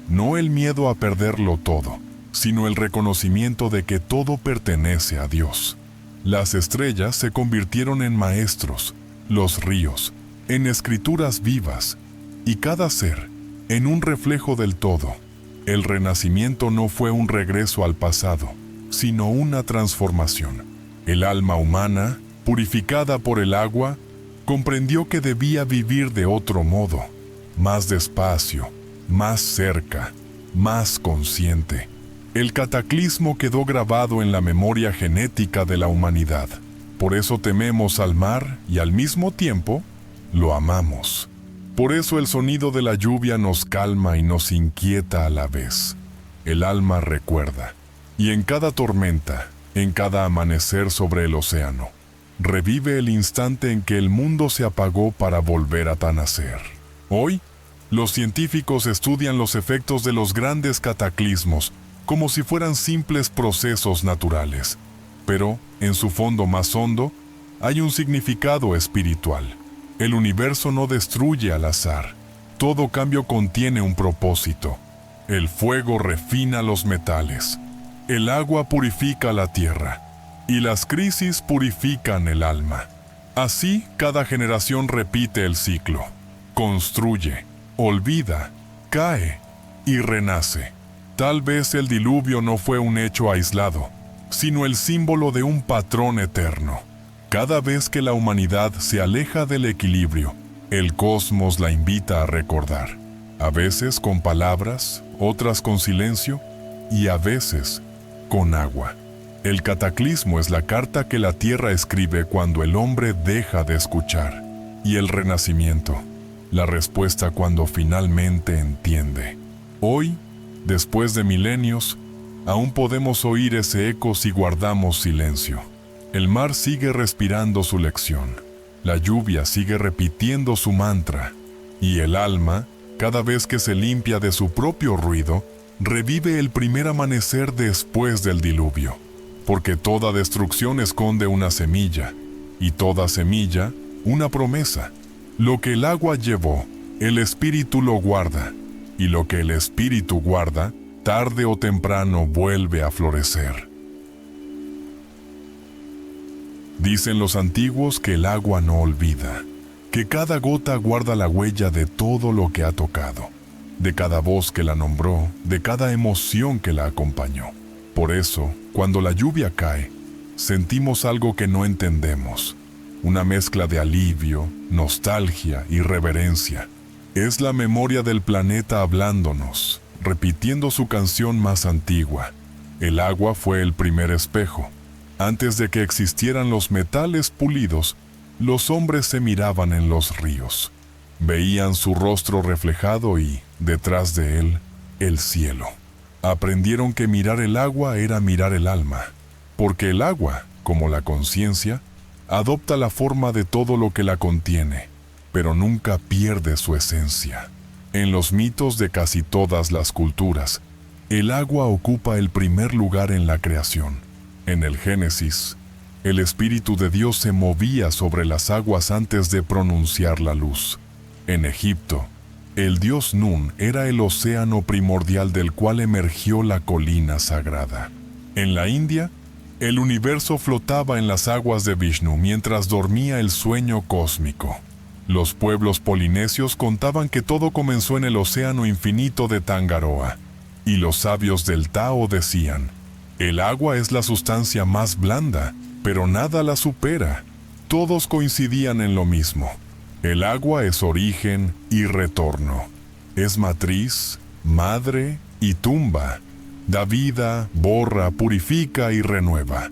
No el miedo a perderlo todo, sino el reconocimiento de que todo pertenece a Dios. Las estrellas se convirtieron en maestros, los ríos, en escrituras vivas, y cada ser, en un reflejo del todo. El renacimiento no fue un regreso al pasado, sino una transformación. El alma humana, purificada por el agua, comprendió que debía vivir de otro modo, más despacio, más cerca, más consciente. El cataclismo quedó grabado en la memoria genética de la humanidad. Por eso tememos al mar y al mismo tiempo lo amamos. Por eso el sonido de la lluvia nos calma y nos inquieta a la vez. El alma recuerda. Y en cada tormenta, en cada amanecer sobre el océano, revive el instante en que el mundo se apagó para volver a nacer. Hoy, los científicos estudian los efectos de los grandes cataclismos como si fueran simples procesos naturales. Pero, en su fondo más hondo, hay un significado espiritual. El universo no destruye al azar. Todo cambio contiene un propósito. El fuego refina los metales. El agua purifica la tierra. Y las crisis purifican el alma. Así, cada generación repite el ciclo. Construye, olvida, cae y renace. Tal vez el diluvio no fue un hecho aislado, sino el símbolo de un patrón eterno. Cada vez que la humanidad se aleja del equilibrio, el cosmos la invita a recordar. A veces con palabras, otras con silencio y a veces con agua. El cataclismo es la carta que la tierra escribe cuando el hombre deja de escuchar. Y el renacimiento, la respuesta cuando finalmente entiende. Hoy, después de milenios, aún podemos oír ese eco si guardamos silencio. El mar sigue respirando su lección. La lluvia sigue repitiendo su mantra. Y el alma, cada vez que se limpia de su propio ruido, revive el primer amanecer después del diluvio. Porque toda destrucción esconde una semilla, y toda semilla, una promesa. Lo que el agua llevó, el espíritu lo guarda, y lo que el espíritu guarda, tarde o temprano vuelve a florecer. Dicen los antiguos que el agua no olvida, que cada gota guarda la huella de todo lo que ha tocado, de cada voz que la nombró, de cada emoción que la acompañó. Por eso, cuando la lluvia cae, sentimos algo que no entendemos, una mezcla de alivio, nostalgia y reverencia. Es la memoria del planeta hablándonos, repitiendo su canción más antigua. El agua fue el primer espejo. Antes de que existieran los metales pulidos, los hombres se miraban en los ríos. Veían su rostro reflejado y, detrás de él, el cielo. Aprendieron que mirar el agua era mirar el alma, porque el agua, como la conciencia, adopta la forma de todo lo que la contiene, pero nunca pierde su esencia. En los mitos de casi todas las culturas, el agua ocupa el primer lugar en la creación. En el Génesis, el Espíritu de Dios se movía sobre las aguas antes de pronunciar la luz. En Egipto, el dios Nun era el océano primordial del cual emergió la colina sagrada. En la India, el universo flotaba en las aguas de Vishnu mientras dormía el sueño cósmico. Los pueblos polinesios contaban que todo comenzó en el océano infinito de Tangaroa, y los sabios del Tao decían: el agua es la sustancia más blanda, pero nada la supera. Todos coincidían en lo mismo. El agua es origen y retorno. Es matriz, madre y tumba. Da vida, borra, purifica y renueva.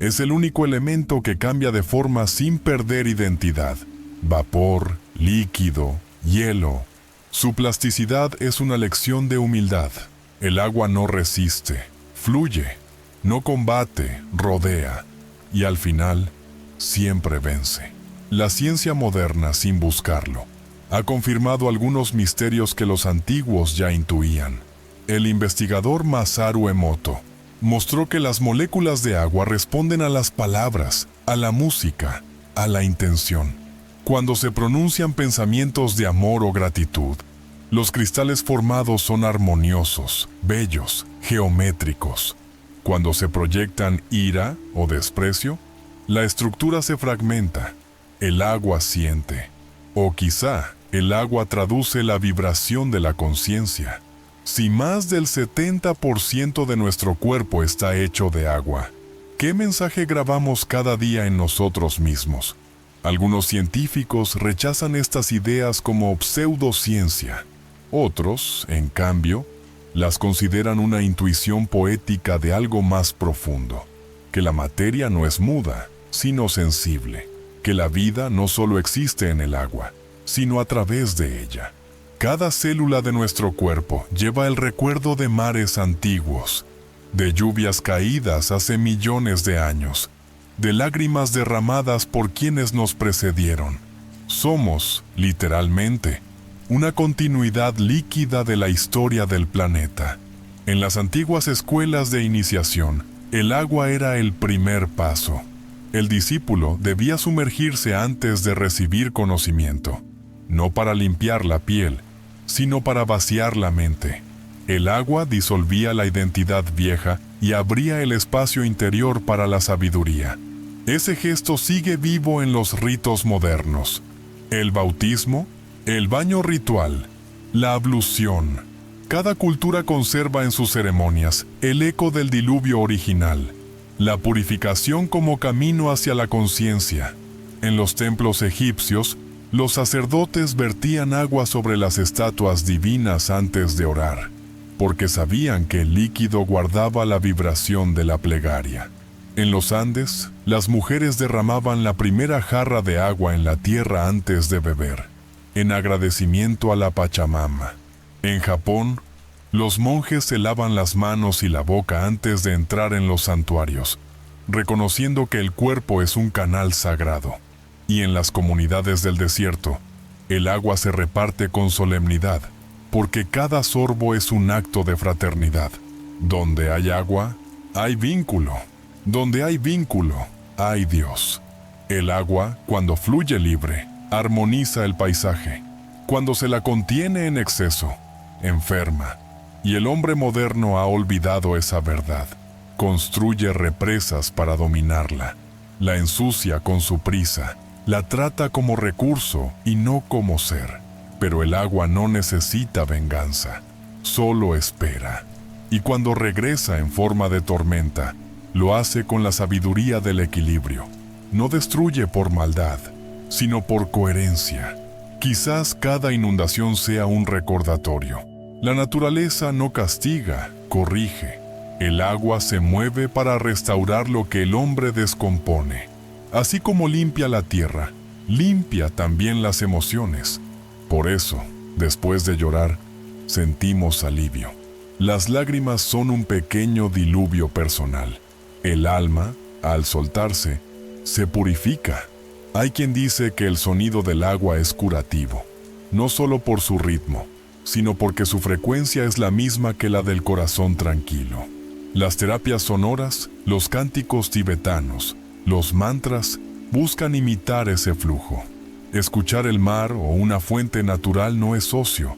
Es el único elemento que cambia de forma sin perder identidad. Vapor, líquido, hielo. Su plasticidad es una lección de humildad. El agua no resiste, fluye, no combate, rodea, y al final, siempre vence. La ciencia moderna, sin buscarlo, ha confirmado algunos misterios que los antiguos ya intuían. El investigador Masaru Emoto mostró que las moléculas de agua responden a las palabras, a la música, a la intención. Cuando se pronuncian pensamientos de amor o gratitud, los cristales formados son armoniosos, bellos, geométricos. Cuando se proyectan ira o desprecio, la estructura se fragmenta. El agua siente, o quizá el agua traduce la vibración de la conciencia. Si más del 70% de nuestro cuerpo está hecho de agua, ¿qué mensaje grabamos cada día en nosotros mismos? Algunos científicos rechazan estas ideas como pseudociencia. Otros, en cambio, las consideran una intuición poética de algo más profundo, que la materia no es muda, sino sensible, que la vida no solo existe en el agua, sino a través de ella. Cada célula de nuestro cuerpo lleva el recuerdo de mares antiguos, de lluvias caídas hace millones de años, de lágrimas derramadas por quienes nos precedieron. Somos, literalmente, una continuidad líquida de la historia del planeta. En las antiguas escuelas de iniciación, el agua era el primer paso. El discípulo debía sumergirse antes de recibir conocimiento, no para limpiar la piel, sino para vaciar la mente. El agua disolvía la identidad vieja y abría el espacio interior para la sabiduría. Ese gesto sigue vivo en los ritos modernos. El bautismo, el baño ritual, la ablución. Cada cultura conserva en sus ceremonias el eco del diluvio original, la purificación como camino hacia la conciencia. En los templos egipcios, los sacerdotes vertían agua sobre las estatuas divinas antes de orar, porque sabían que el líquido guardaba la vibración de la plegaria. En los Andes, las mujeres derramaban la primera jarra de agua en la tierra antes de beber, en agradecimiento a la Pachamama. En Japón, los monjes se lavan las manos y la boca antes de entrar en los santuarios, reconociendo que el cuerpo es un canal sagrado. Y en las comunidades del desierto, el agua se reparte con solemnidad, porque cada sorbo es un acto de fraternidad. Donde hay agua, hay vínculo. Donde hay vínculo, hay Dios. El agua, cuando fluye libre, armoniza el paisaje. Cuando se la contiene en exceso, enferma. Y el hombre moderno ha olvidado esa verdad. Construye represas para dominarla. La ensucia con su prisa. La trata como recurso y no como ser. Pero el agua no necesita venganza, solo espera. Y cuando regresa en forma de tormenta, lo hace con la sabiduría del equilibrio. No destruye por maldad, sino por coherencia. Quizás cada inundación sea un recordatorio. La naturaleza no castiga, corrige. El agua se mueve para restaurar lo que el hombre descompone. Así como limpia la tierra, limpia también las emociones. Por eso, después de llorar, sentimos alivio. Las lágrimas son un pequeño diluvio personal. El alma, al soltarse, se purifica. Hay quien dice que el sonido del agua es curativo, no solo por su ritmo, sino porque su frecuencia es la misma que la del corazón tranquilo. Las terapias sonoras, los cánticos tibetanos, los mantras buscan imitar ese flujo. Escuchar el mar o una fuente natural no es ocio,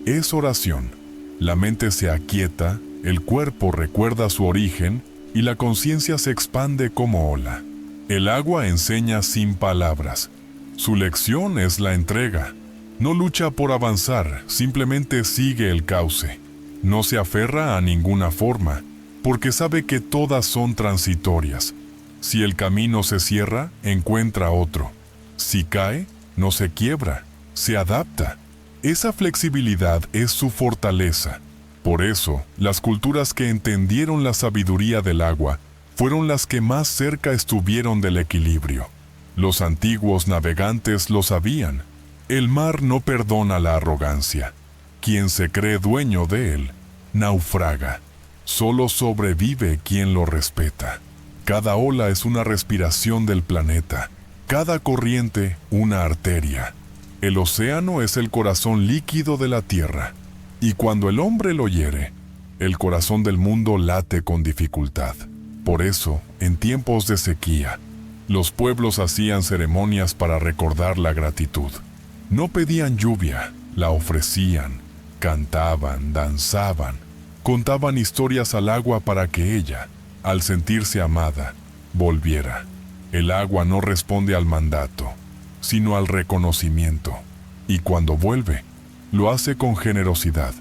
es oración. La mente se aquieta, el cuerpo recuerda su origen y la conciencia se expande como ola. El agua enseña sin palabras. Su lección es la entrega. No lucha por avanzar, simplemente sigue el cauce. No se aferra a ninguna forma, porque sabe que todas son transitorias. Si el camino se cierra, encuentra otro. Si cae, no se quiebra, se adapta. Esa flexibilidad es su fortaleza. Por eso, las culturas que entendieron la sabiduría del agua fueron las que más cerca estuvieron del equilibrio. Los antiguos navegantes lo sabían. El mar no perdona la arrogancia. Quien se cree dueño de él, naufraga. Solo sobrevive quien lo respeta. Cada ola es una respiración del planeta. Cada corriente, una arteria. El océano es el corazón líquido de la tierra. Y cuando el hombre lo hiere, el corazón del mundo late con dificultad. Por eso, en tiempos de sequía, los pueblos hacían ceremonias para recordar la gratitud. No pedían lluvia, la ofrecían, cantaban, danzaban, contaban historias al agua para que ella, al sentirse amada, volviera. El agua no responde al mandato, sino al reconocimiento. Y cuando vuelve, lo hace con generosidad.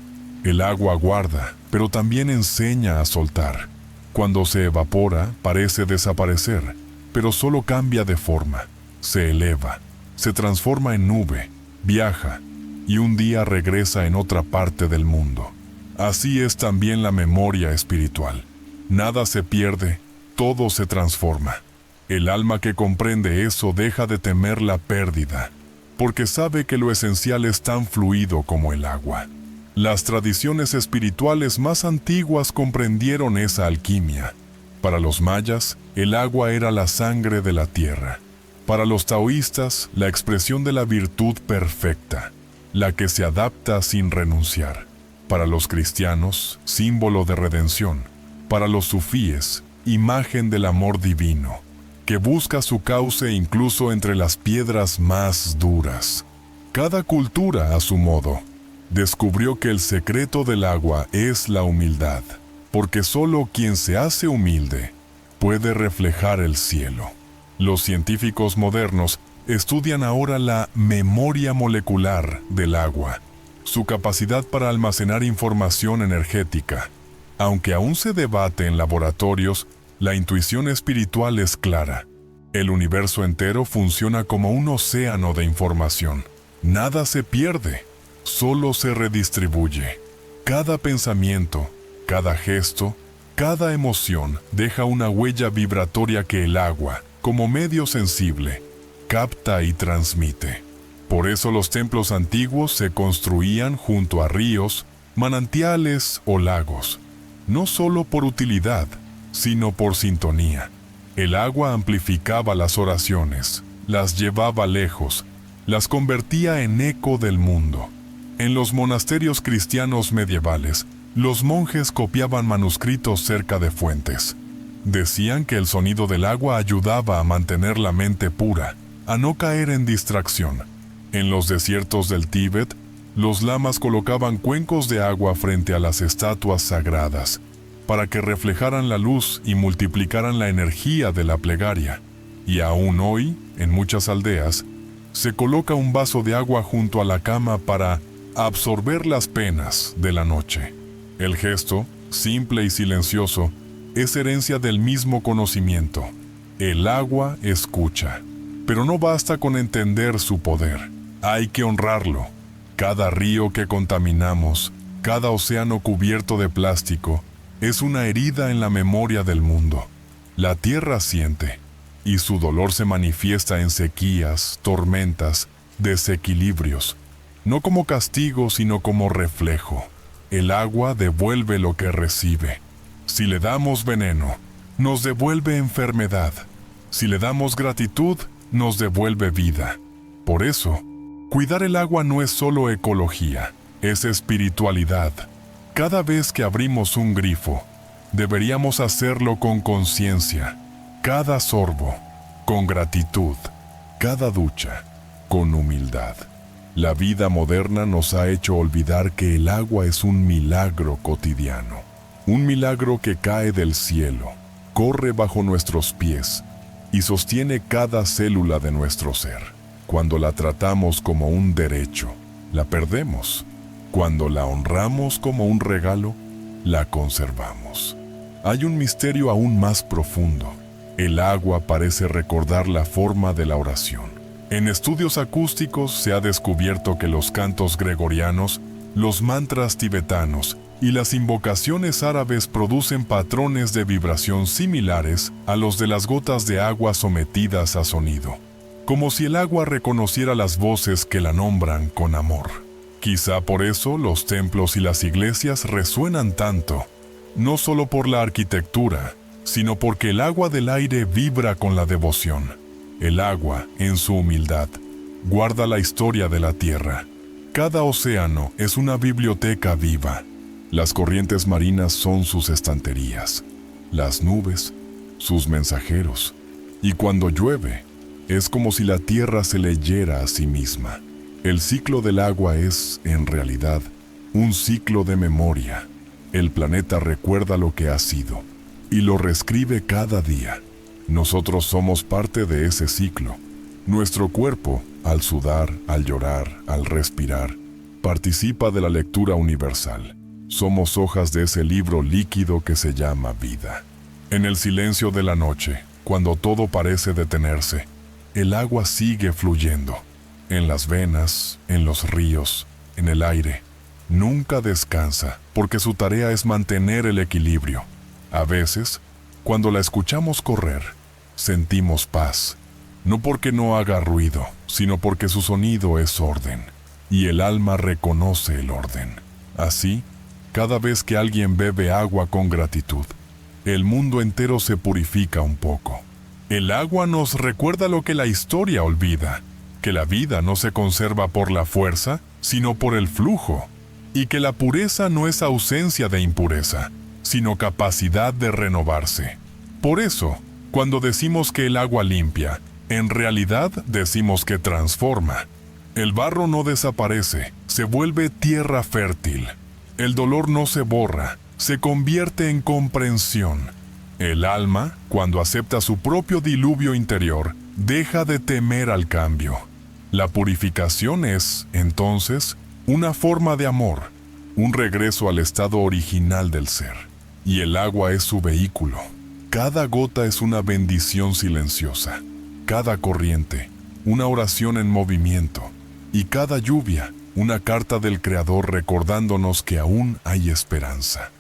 El agua guarda, pero también enseña a soltar. Cuando se evapora, parece desaparecer, pero solo cambia de forma. Se eleva, se transforma en nube, viaja, y un día regresa en otra parte del mundo. Así es también la memoria espiritual. Nada se pierde, todo se transforma. El alma que comprende eso deja de temer la pérdida, porque sabe que lo esencial es tan fluido como el agua. Las tradiciones espirituales más antiguas comprendieron esa alquimia. Para los mayas, el agua era la sangre de la tierra. Para los taoístas, la expresión de la virtud perfecta, la que se adapta sin renunciar. Para los cristianos, símbolo de redención. Para los sufíes, imagen del amor divino, que busca su cauce incluso entre las piedras más duras. Cada cultura, a su modo, descubrió que el secreto del agua es la humildad, porque solo quien se hace humilde puede reflejar el cielo. Los científicos modernos estudian ahora la memoria molecular del agua, su capacidad para almacenar información energética. Aunque aún se debate en laboratorios, la intuición espiritual es clara. El universo entero funciona como un océano de información. Nada se pierde, solo se redistribuye. Cada pensamiento, cada gesto, cada emoción deja una huella vibratoria que el agua, como medio sensible, capta y transmite. Por eso los templos antiguos se construían junto a ríos, manantiales o lagos, no solo por utilidad, sino por sintonía. El agua amplificaba las oraciones, las llevaba lejos, las convertía en eco del mundo. En los monasterios cristianos medievales, los monjes copiaban manuscritos cerca de fuentes. Decían que el sonido del agua ayudaba a mantener la mente pura, a no caer en distracción. En los desiertos del Tíbet, los lamas colocaban cuencos de agua frente a las estatuas sagradas, para que reflejaran la luz y multiplicaran la energía de la plegaria. Y aún hoy, en muchas aldeas, se coloca un vaso de agua junto a la cama para absorber las penas de la noche. El gesto, simple y silencioso, es herencia del mismo conocimiento. El agua escucha, pero no basta con entender su poder. Hay que honrarlo. Cada río que contaminamos, cada océano cubierto de plástico, es una herida en la memoria del mundo. La tierra siente, y su dolor se manifiesta en sequías, tormentas, desequilibrios, no como castigo, sino como reflejo. El agua devuelve lo que recibe. Si le damos veneno, nos devuelve enfermedad. Si le damos gratitud, nos devuelve vida. Por eso, cuidar el agua no es solo ecología, es espiritualidad. Cada vez que abrimos un grifo, deberíamos hacerlo con conciencia. Cada sorbo, con gratitud. Cada ducha, con humildad. La vida moderna nos ha hecho olvidar que el agua es un milagro cotidiano. Un milagro que cae del cielo, corre bajo nuestros pies y sostiene cada célula de nuestro ser. Cuando la tratamos como un derecho, la perdemos. Cuando la honramos como un regalo, la conservamos. Hay un misterio aún más profundo. El agua parece recordar la forma de la oración. En estudios acústicos se ha descubierto que los cantos gregorianos, los mantras tibetanos y las invocaciones árabes producen patrones de vibración similares a los de las gotas de agua sometidas a sonido, como si el agua reconociera las voces que la nombran con amor. Quizá por eso los templos y las iglesias resuenan tanto, no solo por la arquitectura, sino porque el agua del aire vibra con la devoción. El agua, en su humildad, guarda la historia de la tierra. Cada océano es una biblioteca viva. Las corrientes marinas son sus estanterías, las nubes, sus mensajeros. Y cuando llueve, es como si la tierra se leyera a sí misma. El ciclo del agua es, en realidad, un ciclo de memoria. El planeta recuerda lo que ha sido y lo reescribe cada día. Nosotros somos parte de ese ciclo. Nuestro cuerpo, al sudar, al llorar, al respirar, participa de la lectura universal. Somos hojas de ese libro líquido que se llama vida. En el silencio de la noche, cuando todo parece detenerse, el agua sigue fluyendo. En las venas, en los ríos, en el aire. Nunca descansa, porque su tarea es mantener el equilibrio. A veces, cuando la escuchamos correr, sentimos paz. No porque no haga ruido, sino porque su sonido es orden. Y el alma reconoce el orden. Así, cada vez que alguien bebe agua con gratitud, el mundo entero se purifica un poco. El agua nos recuerda lo que la historia olvida, que la vida no se conserva por la fuerza, sino por el flujo, y que la pureza no es ausencia de impureza, sino capacidad de renovarse. Por eso, cuando decimos que el agua limpia, en realidad decimos que transforma. El barro no desaparece, se vuelve tierra fértil. El dolor no se borra, se convierte en comprensión. El alma, cuando acepta su propio diluvio interior, deja de temer al cambio. La purificación es, entonces, una forma de amor, un regreso al estado original del ser. Y el agua es su vehículo. Cada gota es una bendición silenciosa. Cada corriente, una oración en movimiento. Y cada lluvia, una carta del Creador recordándonos que aún hay esperanza.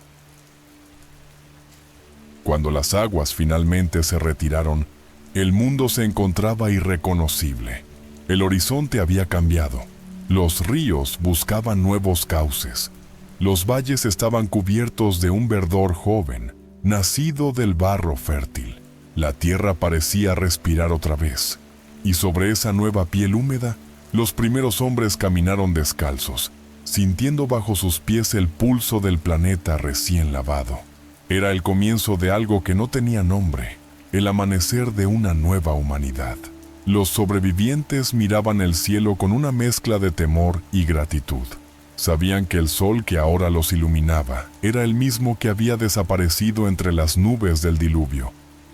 Cuando las aguas finalmente se retiraron, el mundo se encontraba irreconocible. El horizonte había cambiado. Los ríos buscaban nuevos cauces. Los valles estaban cubiertos de un verdor joven, nacido del barro fértil. La tierra parecía respirar otra vez. Y sobre esa nueva piel húmeda, los primeros hombres caminaron descalzos, sintiendo bajo sus pies el pulso del planeta recién lavado. Era el comienzo de algo que no tenía nombre, el amanecer de una nueva humanidad. Los sobrevivientes miraban el cielo con una mezcla de temor y gratitud. Sabían que el sol que ahora los iluminaba era el mismo que había desaparecido entre las nubes del diluvio,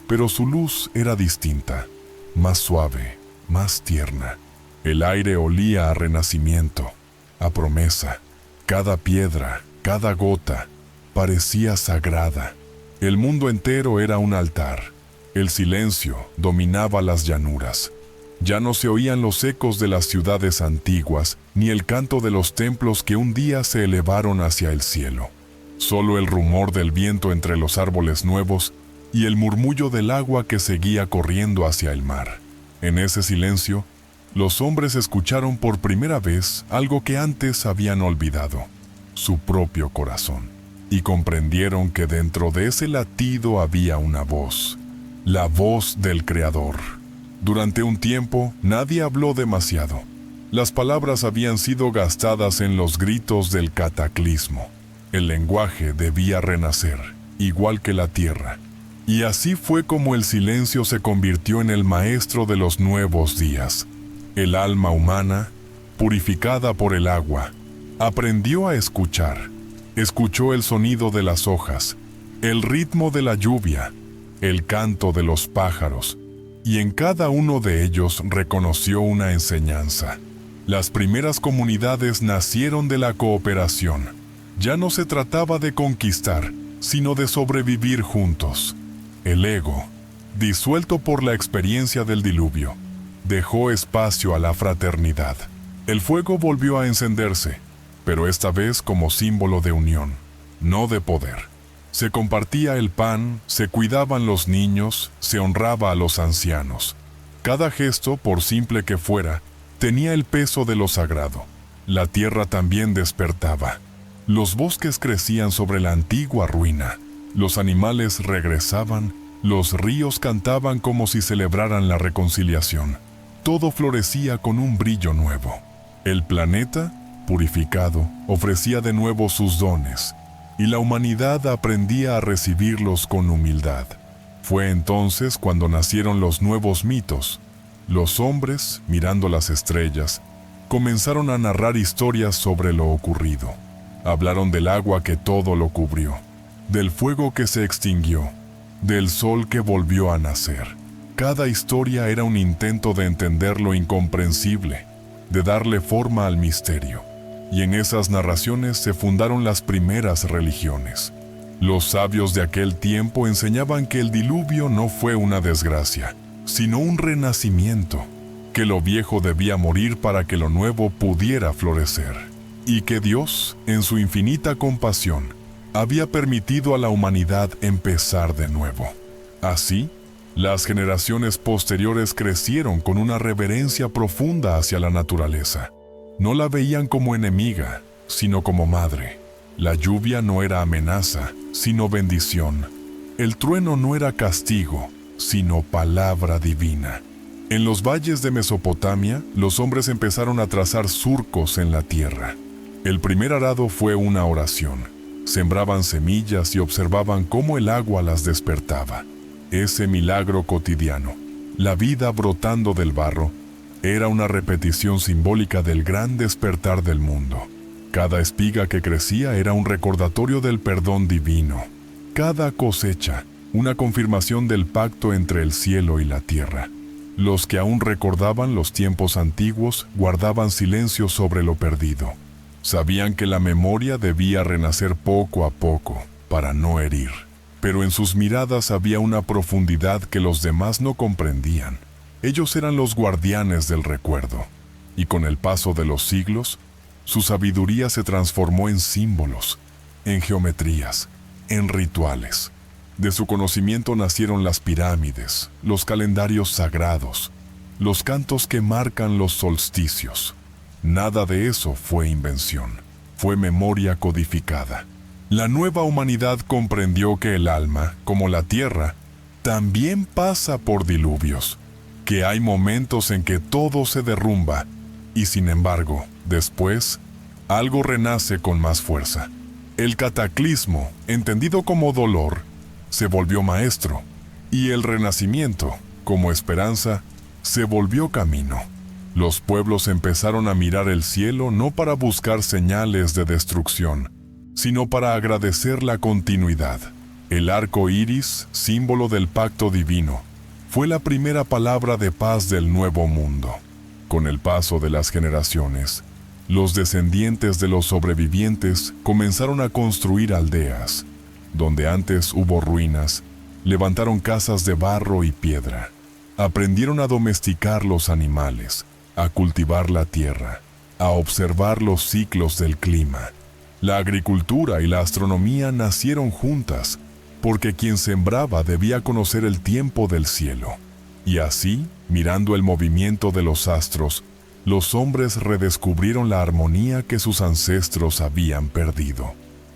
pero su luz era distinta, más suave, más tierna. El aire olía a renacimiento, a promesa. Cada piedra, cada gota, parecía sagrada. El mundo entero era un altar. El silencio dominaba las llanuras. Ya no se oían los ecos de las ciudades antiguas, ni el canto de los templos que un día se elevaron hacia el cielo. Solo el rumor del viento entre los árboles nuevos y el murmullo del agua que seguía corriendo hacia el mar. En ese silencio, los hombres escucharon por primera vez algo que antes habían olvidado, su propio corazón, y comprendieron que dentro de ese latido había una voz, la voz del Creador. Durante un tiempo, nadie habló demasiado. Las palabras habían sido gastadas en los gritos del cataclismo. El lenguaje debía renacer, igual que la tierra. Y así fue como el silencio se convirtió en el maestro de los nuevos días. El alma humana, purificada por el agua, aprendió a escuchar. Escuchó el sonido de las hojas, el ritmo de la lluvia, el canto de los pájaros, y en cada uno de ellos reconoció una enseñanza. Las primeras comunidades nacieron de la cooperación. Ya no se trataba de conquistar, sino de sobrevivir juntos. El ego, disuelto por la experiencia del diluvio, dejó espacio a la fraternidad. El fuego volvió a encenderse, pero esta vez como símbolo de unión, no de poder. Se compartía el pan, se cuidaban los niños, se honraba a los ancianos. Cada gesto, por simple que fuera, tenía el peso de lo sagrado. La tierra también despertaba. Los bosques crecían sobre la antigua ruina. Los animales regresaban, los ríos cantaban como si celebraran la reconciliación. Todo florecía con un brillo nuevo. El planeta, purificado, ofrecía de nuevo sus dones, y la humanidad aprendía a recibirlos con humildad. Fue entonces cuando nacieron los nuevos mitos. Los hombres, mirando las estrellas, comenzaron a narrar historias sobre lo ocurrido. Hablaron del agua que todo lo cubrió, del fuego que se extinguió, del sol que volvió a nacer. Cada historia era un intento de entender lo incomprensible, de darle forma al misterio. y en esas narraciones se fundaron las primeras religiones. Los sabios de aquel tiempo enseñaban que el diluvio no fue una desgracia, sino un renacimiento, que lo viejo debía morir para que lo nuevo pudiera florecer, y que Dios, en su infinita compasión, había permitido a la humanidad empezar de nuevo. Así, las generaciones posteriores crecieron con una reverencia profunda hacia la naturaleza. No la veían como enemiga, sino como madre. La lluvia no era amenaza, sino bendición. El trueno no era castigo, sino palabra divina. En los valles de Mesopotamia, los hombres empezaron a trazar surcos en la tierra. El primer arado fue una oración. Sembraban semillas y observaban cómo el agua las despertaba. Ese milagro cotidiano, la vida brotando del barro, era una repetición simbólica del gran despertar del mundo. Cada espiga que crecía era un recordatorio del perdón divino. Cada cosecha, una confirmación del pacto entre el cielo y la tierra. Los que aún recordaban los tiempos antiguos guardaban silencio sobre lo perdido. Sabían que la memoria debía renacer poco a poco, para no herir. Pero en sus miradas había una profundidad que los demás no comprendían. Ellos eran los guardianes del recuerdo, y con el paso de los siglos, su sabiduría se transformó en símbolos, en geometrías, en rituales. De su conocimiento nacieron las pirámides, los calendarios sagrados, los cantos que marcan los solsticios. Nada de eso fue invención, fue memoria codificada. La nueva humanidad comprendió que el alma, como la tierra, también pasa por diluvios, que hay momentos en que todo se derrumba y sin embargo, después, algo renace con más fuerza. El cataclismo, entendido como dolor, se volvió maestro y el renacimiento, como esperanza, se volvió camino. Los pueblos empezaron a mirar el cielo no para buscar señales de destrucción, sino para agradecer la continuidad. El arco iris, símbolo del pacto divino, fue la primera palabra de paz del nuevo mundo. Con el paso de las generaciones, los descendientes de los sobrevivientes comenzaron a construir aldeas. Donde antes hubo ruinas, levantaron casas de barro y piedra. Aprendieron a domesticar los animales, a cultivar la tierra, a observar los ciclos del clima. La agricultura y la astronomía nacieron juntas, porque quien sembraba debía conocer el tiempo del cielo. Y así, mirando el movimiento de los astros, los hombres redescubrieron la armonía que sus ancestros habían perdido.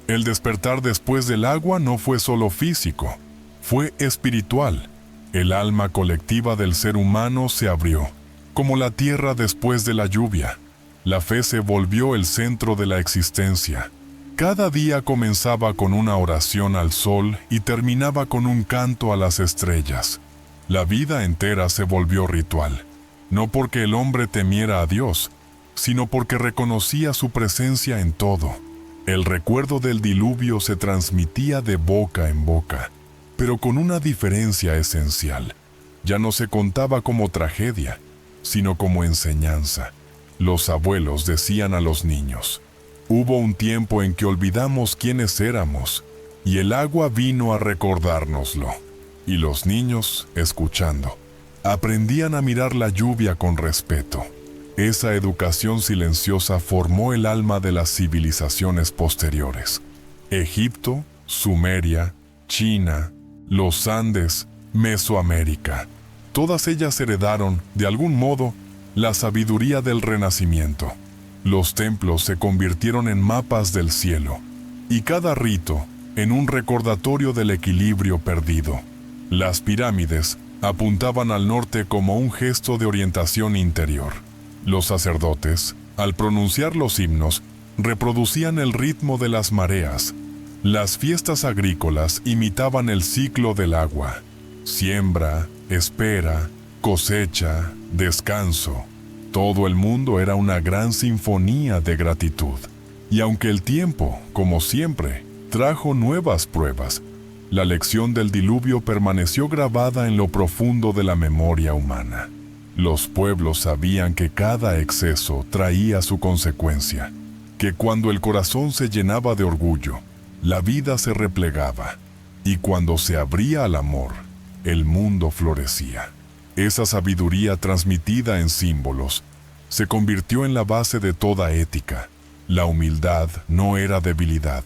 El despertar después del agua no fue solo físico, fue espiritual. El alma colectiva del ser humano se abrió, como la tierra después de la lluvia. La fe se volvió el centro de la existencia. Cada día comenzaba con una oración al sol y terminaba con un canto a las estrellas. La vida entera se volvió ritual, no porque el hombre temiera a Dios, sino porque reconocía su presencia en todo. El recuerdo del diluvio se transmitía de boca en boca, pero con una diferencia esencial. Ya no se contaba como tragedia, sino como enseñanza. Los abuelos decían a los niños: hubo un tiempo en que olvidamos quiénes éramos, y el agua vino a recordárnoslo. Y los niños, escuchando, aprendían a mirar la lluvia con respeto. Esa educación silenciosa formó el alma de las civilizaciones posteriores. Egipto, Sumeria, China, los Andes, Mesoamérica. Todas ellas heredaron, de algún modo, la sabiduría del Renacimiento. Los templos se convirtieron en mapas del cielo, y cada rito en un recordatorio del equilibrio perdido. Las pirámides apuntaban al norte como un gesto de orientación interior. Los sacerdotes, al pronunciar los himnos, reproducían el ritmo de las mareas. Las fiestas agrícolas imitaban el ciclo del agua. Siembra, espera, cosecha, descanso. Todo el mundo era una gran sinfonía de gratitud. Y aunque el tiempo, como siempre, trajo nuevas pruebas, la lección del diluvio permaneció grabada en lo profundo de la memoria humana. Los pueblos sabían que cada exceso traía su consecuencia. que cuando el corazón se llenaba de orgullo, la vida se replegaba, y cuando se abría al amor, el mundo florecía. Esa sabiduría transmitida en símbolos se convirtió en la base de toda ética. La humildad no era debilidad,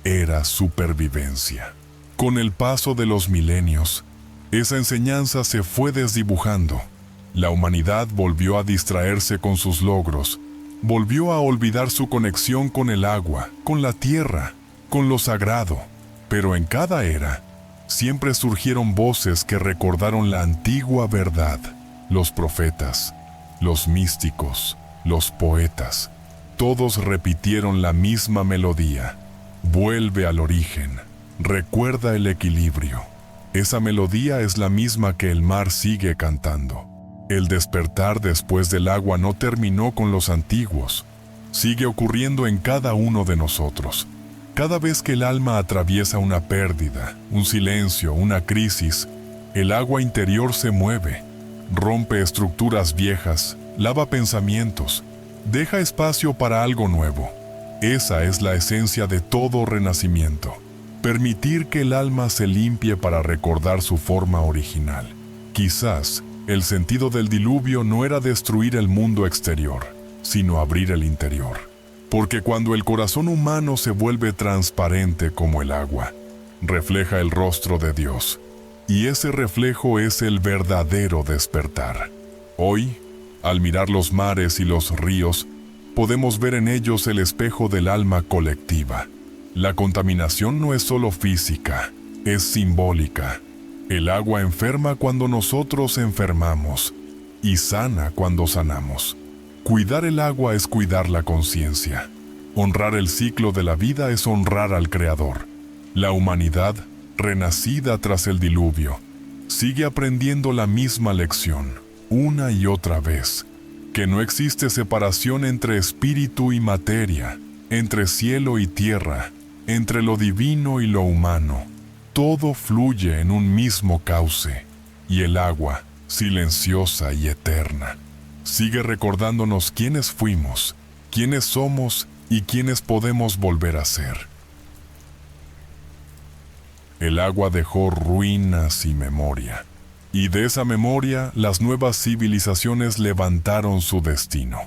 era supervivencia. Con el paso de los milenios, esa enseñanza se fue desdibujando. La humanidad volvió a distraerse con sus logros, volvió a olvidar su conexión con el agua, con la tierra, con lo sagrado. Pero en cada era, siempre surgieron voces que recordaron la antigua verdad. Los profetas, los místicos, los poetas, todos repitieron la misma melodía. Vuelve al origen, recuerda el equilibrio. Esa melodía es la misma que el mar sigue cantando. El despertar después del agua no terminó con los antiguos. Sigue ocurriendo en cada uno de nosotros. Cada vez que el alma atraviesa una pérdida, un silencio, una crisis, el agua interior se mueve, rompe estructuras viejas, lava pensamientos, deja espacio para algo nuevo. Esa es la esencia de todo renacimiento. Permitir que el alma se limpie para recordar su forma original. Quizás el sentido del diluvio no era destruir el mundo exterior, sino abrir el interior. Porque cuando el corazón humano se vuelve transparente como el agua, refleja el rostro de Dios. Y ese reflejo es el verdadero despertar. Hoy, al mirar los mares y los ríos, podemos ver en ellos el espejo del alma colectiva. La contaminación no es solo física, es simbólica. El agua enferma cuando nosotros enfermamos y sana cuando sanamos. Cuidar el agua es cuidar la conciencia. Honrar el ciclo de la vida es honrar al Creador. La humanidad, renacida tras el diluvio, sigue aprendiendo la misma lección, una y otra vez, que no existe separación entre espíritu y materia, entre cielo y tierra, entre lo divino y lo humano. Todo fluye en un mismo cauce, y el agua, silenciosa y eterna, sigue recordándonos quiénes fuimos, quiénes somos y quiénes podemos volver a ser. El agua dejó ruinas y memoria, y de esa memoria las nuevas civilizaciones levantaron su destino.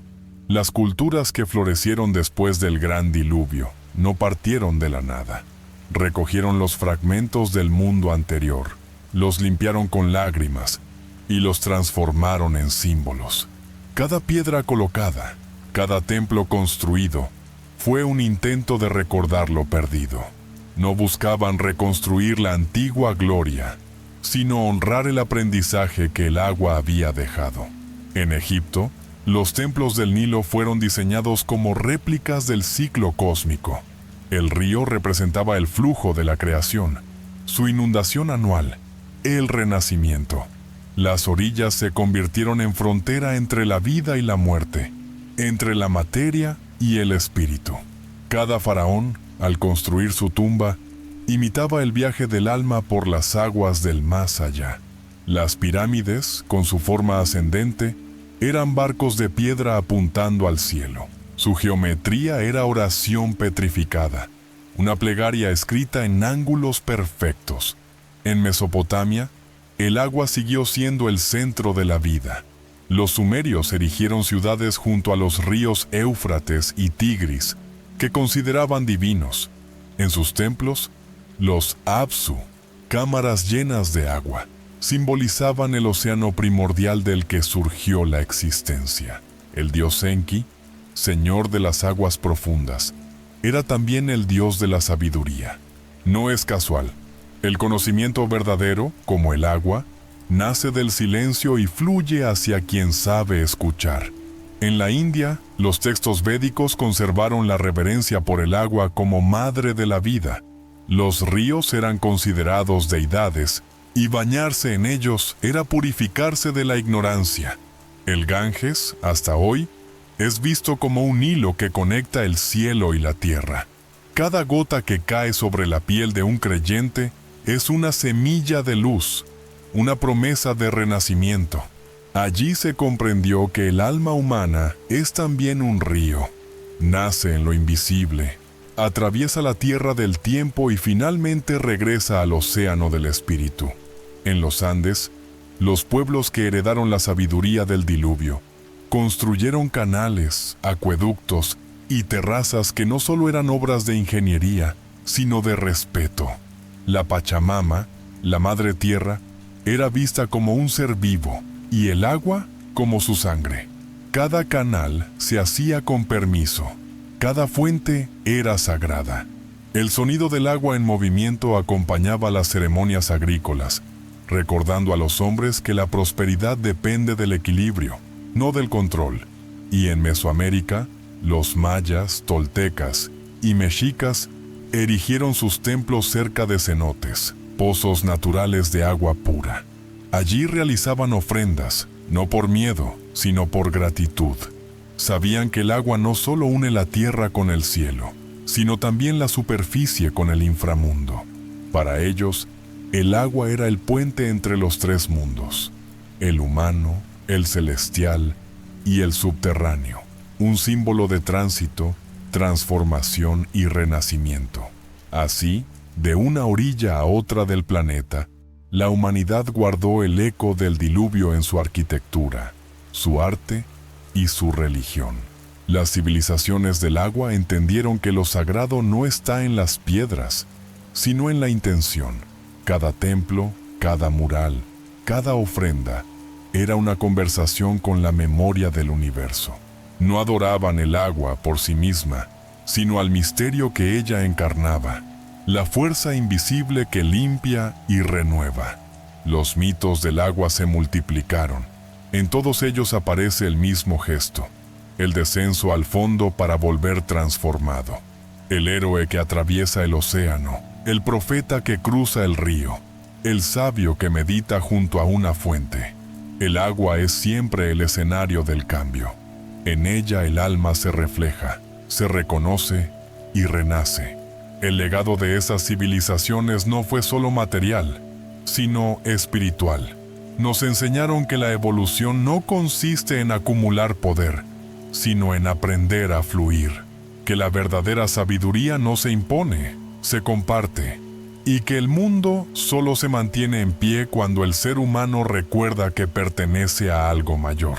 Las culturas que florecieron después del gran diluvio no partieron de la nada. Recogieron los fragmentos del mundo anterior, los limpiaron con lágrimas y los transformaron en símbolos. Cada piedra colocada, cada templo construido, fue un intento de recordar lo perdido. No buscaban reconstruir la antigua gloria, sino honrar el aprendizaje que el agua había dejado. En Egipto, los templos del Nilo fueron diseñados como réplicas del ciclo cósmico. El río representaba el flujo de la creación, su inundación anual, el renacimiento. Las orillas se convirtieron en frontera entre la vida y la muerte, entre la materia y el espíritu. Cada faraón, al construir su tumba, imitaba el viaje del alma por las aguas del más allá. Las pirámides, con su forma ascendente, eran barcos de piedra apuntando al cielo. Su geometría era oración petrificada, una plegaria escrita en ángulos perfectos. En Mesopotamia, el agua siguió siendo el centro de la vida. Los sumerios erigieron ciudades junto a los ríos Éufrates y Tigris, que consideraban divinos. En sus templos, los Apsu, cámaras llenas de agua, simbolizaban el océano primordial del que surgió la existencia. El dios Enki, señor de las aguas profundas, era también el dios de la sabiduría. No es casual. El conocimiento verdadero, como el agua, nace del silencio y fluye hacia quien sabe escuchar. En la India, los textos védicos conservaron la reverencia por el agua como madre de la vida. Los ríos eran considerados deidades, y bañarse en ellos era purificarse de la ignorancia. El Ganges, hasta hoy, es visto como un hilo que conecta el cielo y la tierra. Cada gota que cae sobre la piel de un creyente es una semilla de luz, una promesa de renacimiento. Allí se comprendió que el alma humana es también un río, nace en lo invisible, atraviesa la tierra del tiempo y finalmente regresa al océano del espíritu. En los Andes, los pueblos que heredaron la sabiduría del diluvio construyeron canales, acueductos y terrazas que no solo eran obras de ingeniería, sino de respeto. La Pachamama, la Madre Tierra, era vista como un ser vivo y el agua como su sangre. Cada canal se hacía con permiso. Cada fuente era sagrada. El sonido del agua en movimiento acompañaba las ceremonias agrícolas, recordando a los hombres que la prosperidad depende del equilibrio, no del control. Y en Mesoamérica, los mayas, toltecas y mexicas erigieron sus templos cerca de cenotes, pozos naturales de agua pura. Allí realizaban ofrendas, no por miedo, sino por gratitud. Sabían que el agua no solo une la tierra con el cielo, sino también la superficie con el inframundo. Para ellos, el agua era el puente entre los tres mundos, el humano, el celestial y el subterráneo, un símbolo de tránsito, transformación y renacimiento. Así, de una orilla a otra del planeta, la humanidad guardó el eco del diluvio en su arquitectura, su arte y su religión. Las civilizaciones del agua entendieron que lo sagrado no está en las piedras, sino en la intención. Cada templo, cada mural, cada ofrenda era una conversación con la memoria del universo. No adoraban el agua por sí misma, sino al misterio que ella encarnaba, la fuerza invisible que limpia y renueva. Los mitos del agua se multiplicaron. En todos ellos aparece el mismo gesto, el descenso al fondo para volver transformado. El héroe que atraviesa el océano, el profeta que cruza el río, el sabio que medita junto a una fuente. El agua es siempre el escenario del cambio. En ella el alma se refleja, se reconoce y renace. El legado de esas civilizaciones no fue solo material, sino espiritual. Nos enseñaron que la evolución no consiste en acumular poder, sino en aprender a fluir, que la verdadera sabiduría no se impone, se comparte, y que el mundo solo se mantiene en pie cuando el ser humano recuerda que pertenece a algo mayor.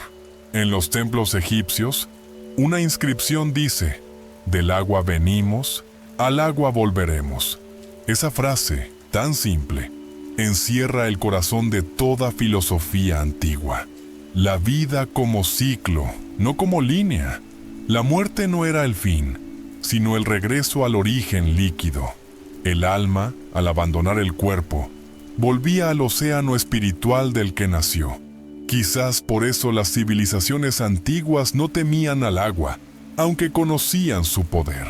En los templos egipcios, una inscripción dice: «Del agua venimos, al agua volveremos». Esa frase, tan simple, encierra el corazón de toda filosofía antigua. La vida como ciclo, no como línea. La muerte no era el fin, sino el regreso al origen líquido. El alma, al abandonar el cuerpo, volvía al océano espiritual del que nació. Quizás por eso las civilizaciones antiguas no temían al agua, aunque conocían su poder.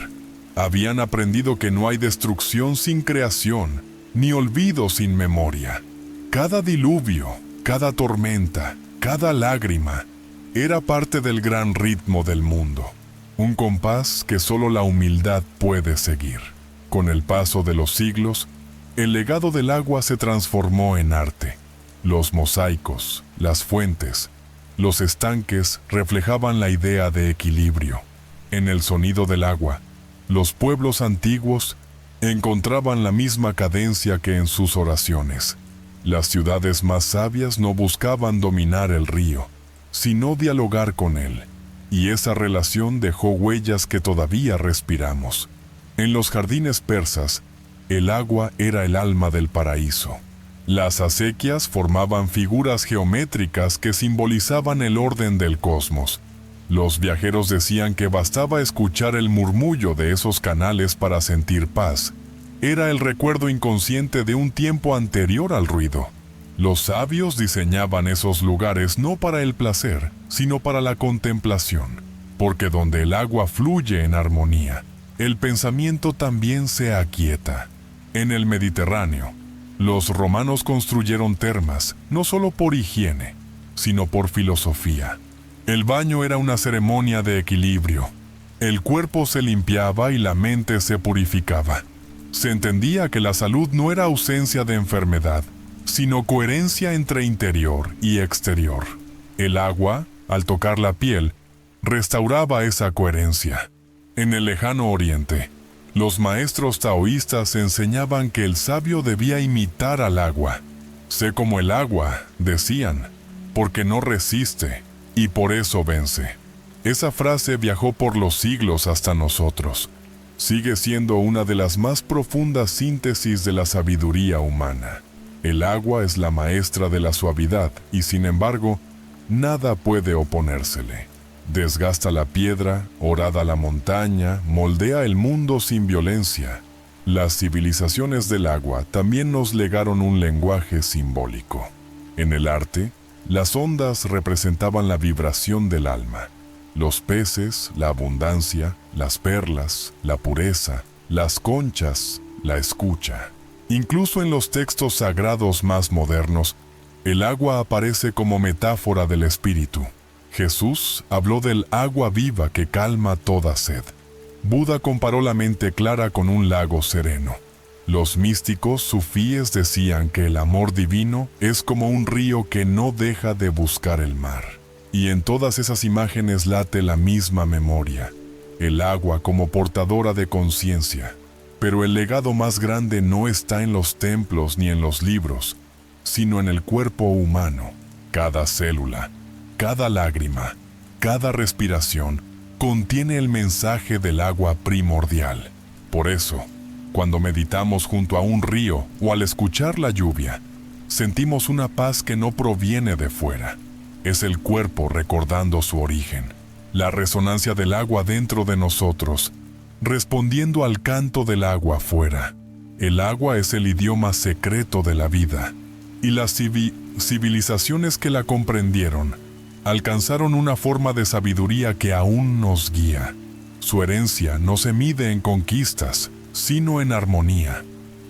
Habían aprendido que no hay destrucción sin creación, ni olvido sin memoria. Cada diluvio, cada tormenta, cada lágrima, era parte del gran ritmo del mundo. Un compás que solo la humildad puede seguir. Con el paso de los siglos, el legado del agua se transformó en arte. Los mosaicos, las fuentes, los estanques reflejaban la idea de equilibrio. En el sonido del agua, los pueblos antiguos encontraban la misma cadencia que en sus oraciones. Las ciudades más sabias no buscaban dominar el río, sino dialogar con él, y esa relación dejó huellas que todavía respiramos. En los jardines persas, el agua era el alma del paraíso. Las acequias formaban figuras geométricas que simbolizaban el orden del cosmos. Los viajeros decían que bastaba escuchar el murmullo de esos canales para sentir paz. Era el recuerdo inconsciente de un tiempo anterior al ruido. Los sabios diseñaban esos lugares no para el placer, sino para la contemplación, porque donde el agua fluye en armonía, el pensamiento también se aquieta. En el Mediterráneo, los romanos construyeron termas, no solo por higiene, sino por filosofía. El baño era una ceremonia de equilibrio. El cuerpo se limpiaba y la mente se purificaba. Se entendía que la salud no era ausencia de enfermedad, sino coherencia entre interior y exterior. El agua, al tocar la piel, restauraba esa coherencia. En el lejano oriente, los maestros taoístas enseñaban que el sabio debía imitar al agua. Sé como el agua, decían, porque no resiste y por eso vence. Esa frase viajó por los siglos hasta nosotros. Sigue siendo una de las más profundas síntesis de la sabiduría humana. El agua es la maestra de la suavidad y, sin embargo, nada puede oponérsele. Desgasta la piedra, horada la montaña, moldea el mundo sin violencia. Las civilizaciones del agua también nos legaron un lenguaje simbólico. En el arte, las ondas representaban la vibración del alma. Los peces, la abundancia, las perlas, la pureza, las conchas, la escucha. Incluso en los textos sagrados más modernos, el agua aparece como metáfora del espíritu. Jesús habló del agua viva que calma toda sed. Buda comparó la mente clara con un lago sereno. Los místicos sufíes decían que el amor divino es como un río que no deja de buscar el mar. Y en todas esas imágenes late la misma memoria, el agua como portadora de conciencia. Pero el legado más grande no está en los templos ni en los libros, sino en el cuerpo humano. Cada célula, cada lágrima, cada respiración contiene el mensaje del agua primordial. Por eso, cuando meditamos junto a un río o al escuchar la lluvia, sentimos una paz que no proviene de fuera. Es el cuerpo recordando su origen, la resonancia del agua dentro de nosotros, respondiendo al canto del agua afuera. El agua es el idioma secreto de la vida, y las civilizaciones que la comprendieron alcanzaron una forma de sabiduría que aún nos guía. Su herencia no se mide en conquistas, sino en armonía.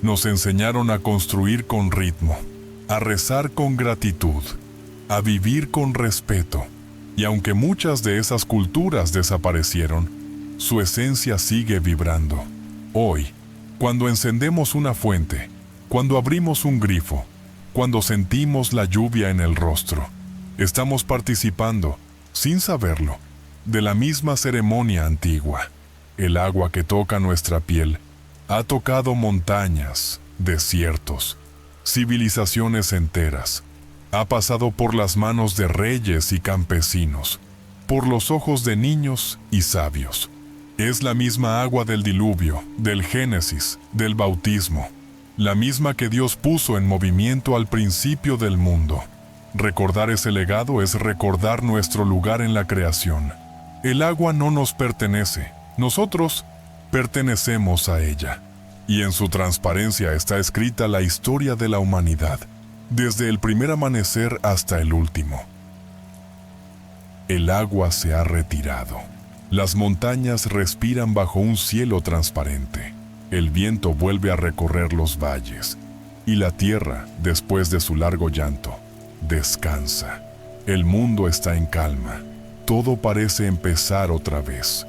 Nos enseñaron a construir con ritmo, a rezar con gratitud, a vivir con respeto. Y aunque muchas de esas culturas desaparecieron, su esencia sigue vibrando. Hoy, cuando encendemos una fuente, cuando abrimos un grifo, cuando sentimos la lluvia en el rostro, estamos participando, sin saberlo, de la misma ceremonia antigua. El agua que toca nuestra piel ha tocado montañas, desiertos, civilizaciones enteras. Ha pasado por las manos de reyes y campesinos, por los ojos de niños y sabios. Es la misma agua del diluvio, del Génesis, del bautismo, la misma que Dios puso en movimiento al principio del mundo. Recordar ese legado es recordar nuestro lugar en la creación. El agua no nos pertenece, nosotros pertenecemos a ella. Y en su transparencia está escrita la historia de la humanidad, desde el primer amanecer hasta el último. El agua se ha retirado. Las montañas respiran bajo un cielo transparente. El viento vuelve a recorrer los valles, y la tierra, después de su largo llanto, descansa. El mundo está en calma. Todo parece empezar otra vez.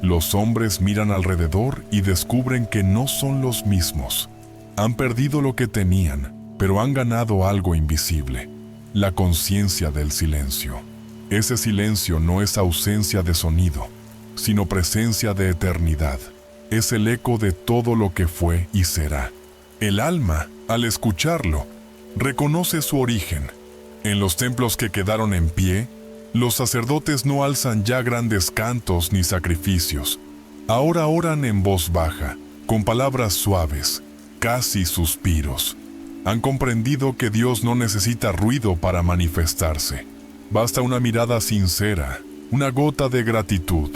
Los hombres miran alrededor y descubren que no son los mismos. Han perdido lo que tenían, pero han ganado algo invisible: la conciencia del silencio. Ese silencio no es ausencia de sonido, sino presencia de eternidad. Es el eco de todo lo que fue y será. El alma, al escucharlo, reconoce su origen. En los templos que quedaron en pie, los sacerdotes no alzan ya grandes cantos ni sacrificios. Ahora oran en voz baja, con palabras suaves, casi suspiros. Han comprendido que Dios no necesita ruido para manifestarse. Basta una mirada sincera, una gota de gratitud,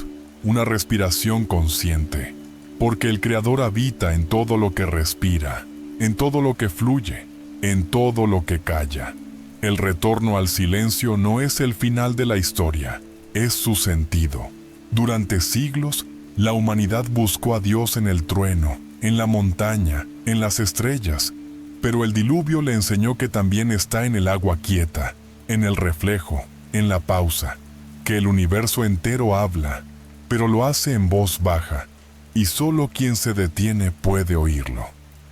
una respiración consciente, porque el Creador habita en todo lo que respira, en todo lo que fluye, en todo lo que calla. El retorno al silencio no es el final de la historia, es su sentido. Durante siglos, la humanidad buscó a Dios en el trueno, en la montaña, en las estrellas, pero el diluvio le enseñó que también está en el agua quieta, en el reflejo, en la pausa, que el universo entero habla, pero lo hace en voz baja, y solo quien se detiene puede oírlo.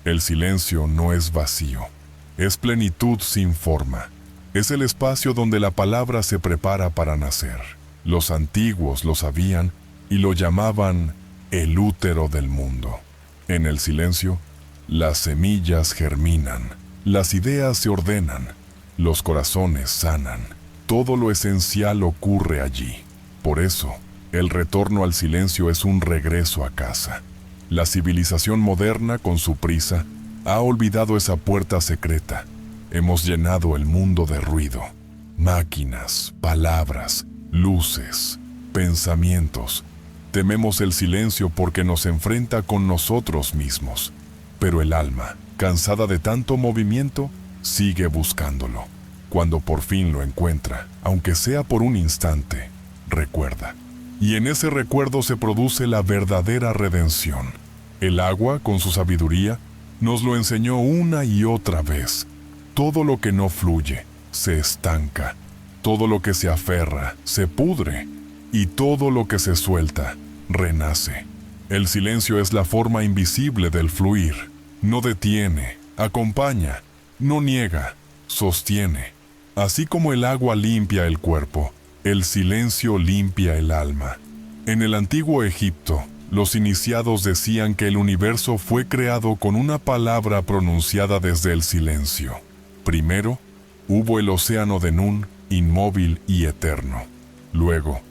El silencio no es vacío, es plenitud sin forma. Es el espacio donde la palabra se prepara para nacer. Los antiguos lo sabían y lo llamaban el útero del mundo. En el silencio, las semillas germinan, las ideas se ordenan, los corazones sanan. Todo lo esencial ocurre allí. Por eso, el retorno al silencio es un regreso a casa. La civilización moderna, con su prisa, ha olvidado esa puerta secreta. Hemos llenado el mundo de ruido. Máquinas, palabras, luces, pensamientos. Tememos el silencio porque nos enfrenta con nosotros mismos. Pero el alma, cansada de tanto movimiento, sigue buscándolo. Cuando por fin lo encuentra, aunque sea por un instante, recuerda. Y en ese recuerdo se produce la verdadera redención. El agua, con su sabiduría, nos lo enseñó una y otra vez. Todo lo que no fluye, se estanca. Todo lo que se aferra, se pudre. Y todo lo que se suelta, renace. El silencio es la forma invisible del fluir. No detiene, acompaña, no niega, sostiene. Así como el agua limpia el cuerpo, el silencio limpia el alma. En el antiguo Egipto, los iniciados decían que el universo fue creado con una palabra pronunciada desde el silencio. Primero, hubo el océano de Nun, inmóvil y eterno. Luego,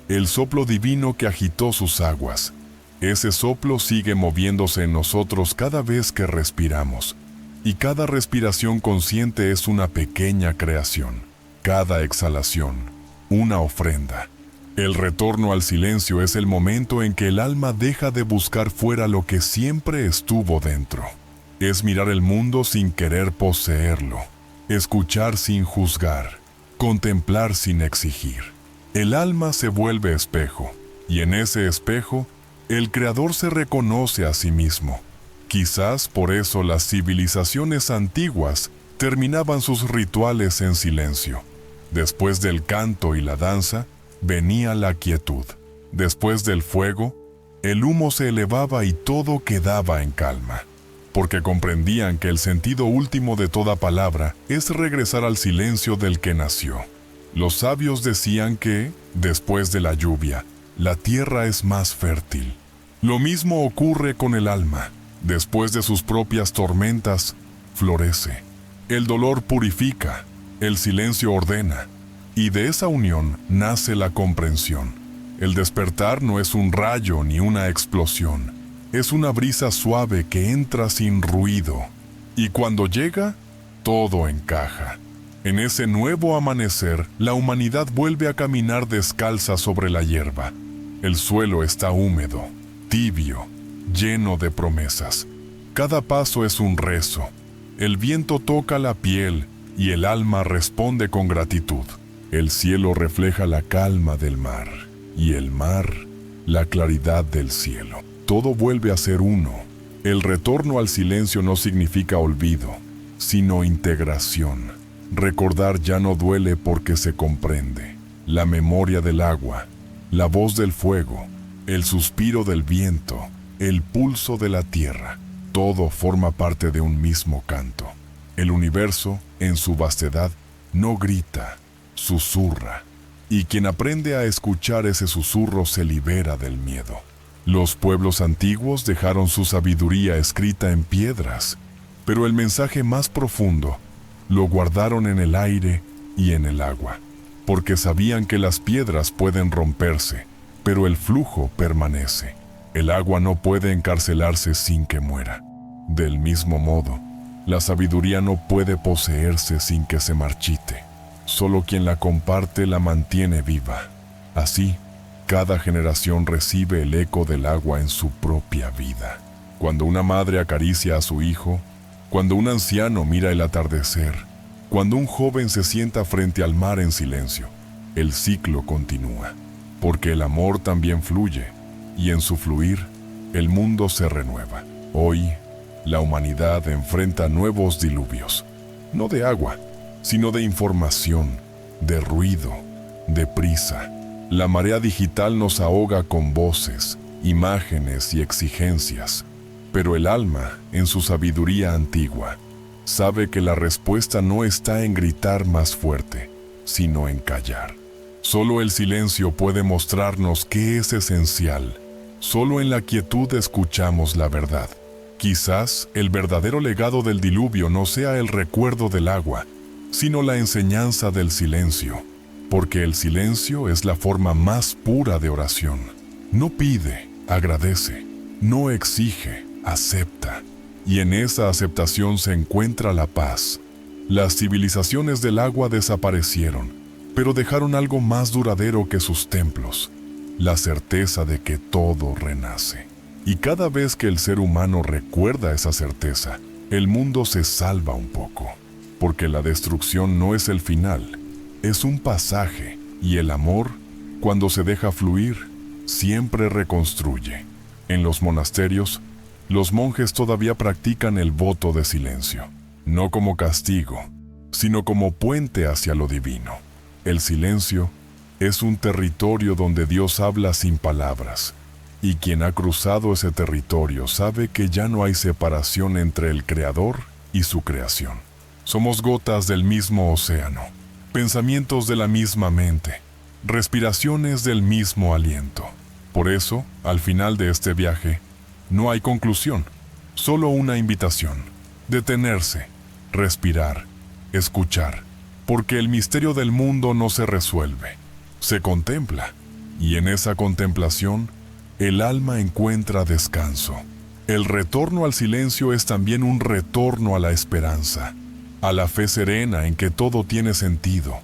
el soplo divino que agitó sus aguas. Ese soplo sigue moviéndose en nosotros cada vez que respiramos. Y cada respiración consciente es una pequeña creación. Cada exhalación, una ofrenda. El retorno al silencio es el momento en que el alma deja de buscar fuera lo que siempre estuvo dentro. Es mirar el mundo sin querer poseerlo. Escuchar sin juzgar. Contemplar sin exigir. El alma se vuelve espejo, y en ese espejo, el Creador se reconoce a sí mismo. Quizás por eso las civilizaciones antiguas terminaban sus rituales en silencio. Después del canto y la danza, venía la quietud. Después del fuego, el humo se elevaba y todo quedaba en calma. Porque comprendían que el sentido último de toda palabra es regresar al silencio del que nació. Los sabios decían que, después de la lluvia, la tierra es más fértil. Lo mismo ocurre con el alma. Después de sus propias tormentas, florece. El dolor purifica, el silencio ordena, y de esa unión nace la comprensión. El despertar no es un rayo ni una explosión, es una brisa suave que entra sin ruido, y cuando llega, todo encaja. En ese nuevo amanecer, la humanidad vuelve a caminar descalza sobre la hierba. El suelo está húmedo, tibio, lleno de promesas. Cada paso es un rezo. El viento toca la piel y el alma responde con gratitud. El cielo refleja la calma del mar y el mar la claridad del cielo. Todo vuelve a ser uno. El retorno al silencio no significa olvido, sino integración. Recordar ya no duele porque se comprende. La memoria del agua, la voz del fuego, el suspiro del viento, el pulso de la tierra, todo forma parte de un mismo canto. El universo, en su vastedad, no grita, susurra, y quien aprende a escuchar ese susurro se libera del miedo. Los pueblos antiguos dejaron su sabiduría escrita en piedras, pero el mensaje más profundo lo guardaron en el aire y en el agua, porque sabían que las piedras pueden romperse, pero el flujo permanece. El agua no puede encarcelarse sin que muera. Del mismo modo, la sabiduría no puede poseerse sin que se marchite. Solo quien la comparte la mantiene viva. Así, cada generación recibe el eco del agua en su propia vida. Cuando una madre acaricia a su hijo, cuando un anciano mira el atardecer, cuando un joven se sienta frente al mar en silencio, el ciclo continúa, porque el amor también fluye, y en su fluir, el mundo se renueva. Hoy, la humanidad enfrenta nuevos diluvios, no de agua, sino de información, de ruido, de prisa. La marea digital nos ahoga con voces, imágenes y exigencias. Pero el alma, en su sabiduría antigua, sabe que la respuesta no está en gritar más fuerte, sino en callar. Solo el silencio puede mostrarnos qué es esencial Solo en la quietud escuchamos la verdad. Quizás el verdadero legado del diluvio no sea el recuerdo del agua, sino la enseñanza del silencio, porque el silencio es la forma más pura de oración. No pide, agradece, no exige, acepta, y en esa aceptación se encuentra la paz. Las civilizaciones del agua desaparecieron, pero dejaron algo más duradero que sus templos, la certeza de que todo renace. Y cada vez que el ser humano recuerda esa certeza, el mundo se salva un poco, porque la destrucción no es el final, es un pasaje, y el amor, cuando se deja fluir, siempre reconstruye. En los monasterios, los monjes todavía practican el voto de silencio, no como castigo, sino como puente hacia lo divino. El silencio es un territorio donde Dios habla sin palabras, y quien ha cruzado ese territorio sabe que ya no hay separación entre el Creador y su creación. Somos gotas del mismo océano, pensamientos de la misma mente, respiraciones del mismo aliento. Por eso, al final de este viaje, no hay conclusión, solo una invitación: detenerse, respirar, escuchar, porque el misterio del mundo no se resuelve, se contempla, y en esa contemplación, el alma encuentra descanso. El retorno al silencio es también un retorno a la esperanza, a la fe serena en que todo tiene sentido,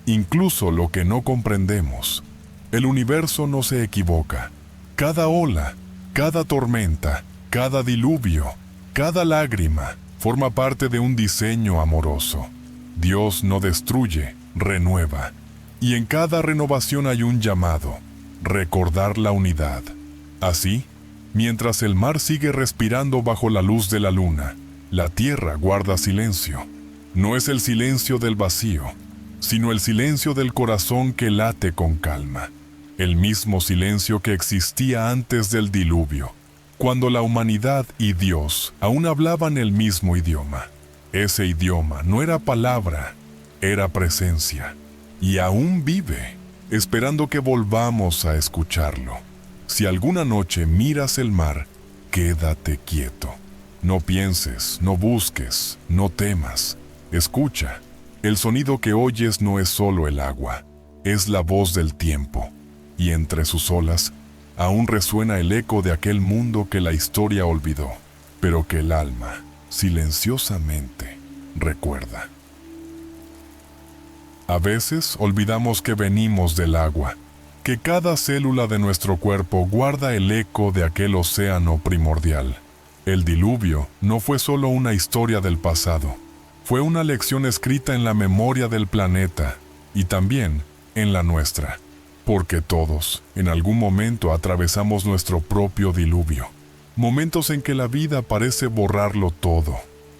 incluso lo que no comprendemos. El universo no se equivoca. Cada ola, cada tormenta, cada diluvio, cada lágrima, forma parte de un diseño amoroso. Dios no destruye, renueva. Y en cada renovación hay un llamado: recordar la unidad. Así, mientras el mar sigue respirando bajo la luz de la luna, la tierra guarda silencio. No es el silencio del vacío, sino el silencio del corazón que late con calma. El mismo silencio que existía antes del diluvio, cuando la humanidad y Dios aún hablaban el mismo idioma. Ese idioma no era palabra, era presencia, y aún vive, esperando que volvamos a escucharlo. Si alguna noche miras el mar, quédate quieto. No pienses, no busques, no temas. Escucha. El sonido que oyes no es solo el agua, es la voz del tiempo. Y entre sus olas, aún resuena el eco de aquel mundo que la historia olvidó, pero que el alma, silenciosamente, recuerda. A veces olvidamos que venimos del agua, que cada célula de nuestro cuerpo guarda el eco de aquel océano primordial. El diluvio no fue solo una historia del pasado, fue una lección escrita en la memoria del planeta y también en la nuestra, porque todos, en algún momento, atravesamos nuestro propio diluvio, momentos en que la vida parece borrarlo todo,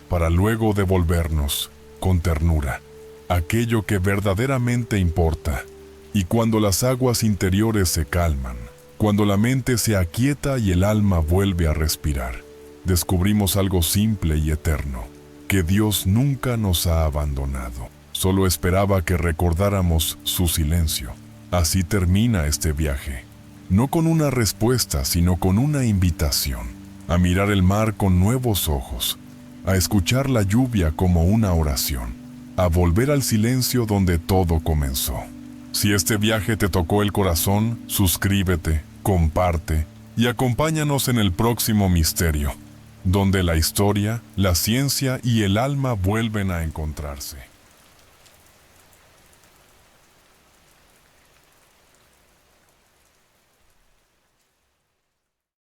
para luego devolvernos, con ternura, aquello que verdaderamente importa. Y cuando las aguas interiores se calman, cuando la mente se aquieta y el alma vuelve a respirar, descubrimos algo simple y eterno, que Dios nunca nos ha abandonado, solo esperaba que recordáramos su silencio. Así termina este viaje, no con una respuesta, sino con una invitación, a mirar el mar con nuevos ojos, a escuchar la lluvia como una oración, a volver al silencio donde todo comenzó. Si este viaje te tocó el corazón, suscríbete, comparte y acompáñanos en el próximo misterio, donde la historia, la ciencia y el alma vuelven a encontrarse.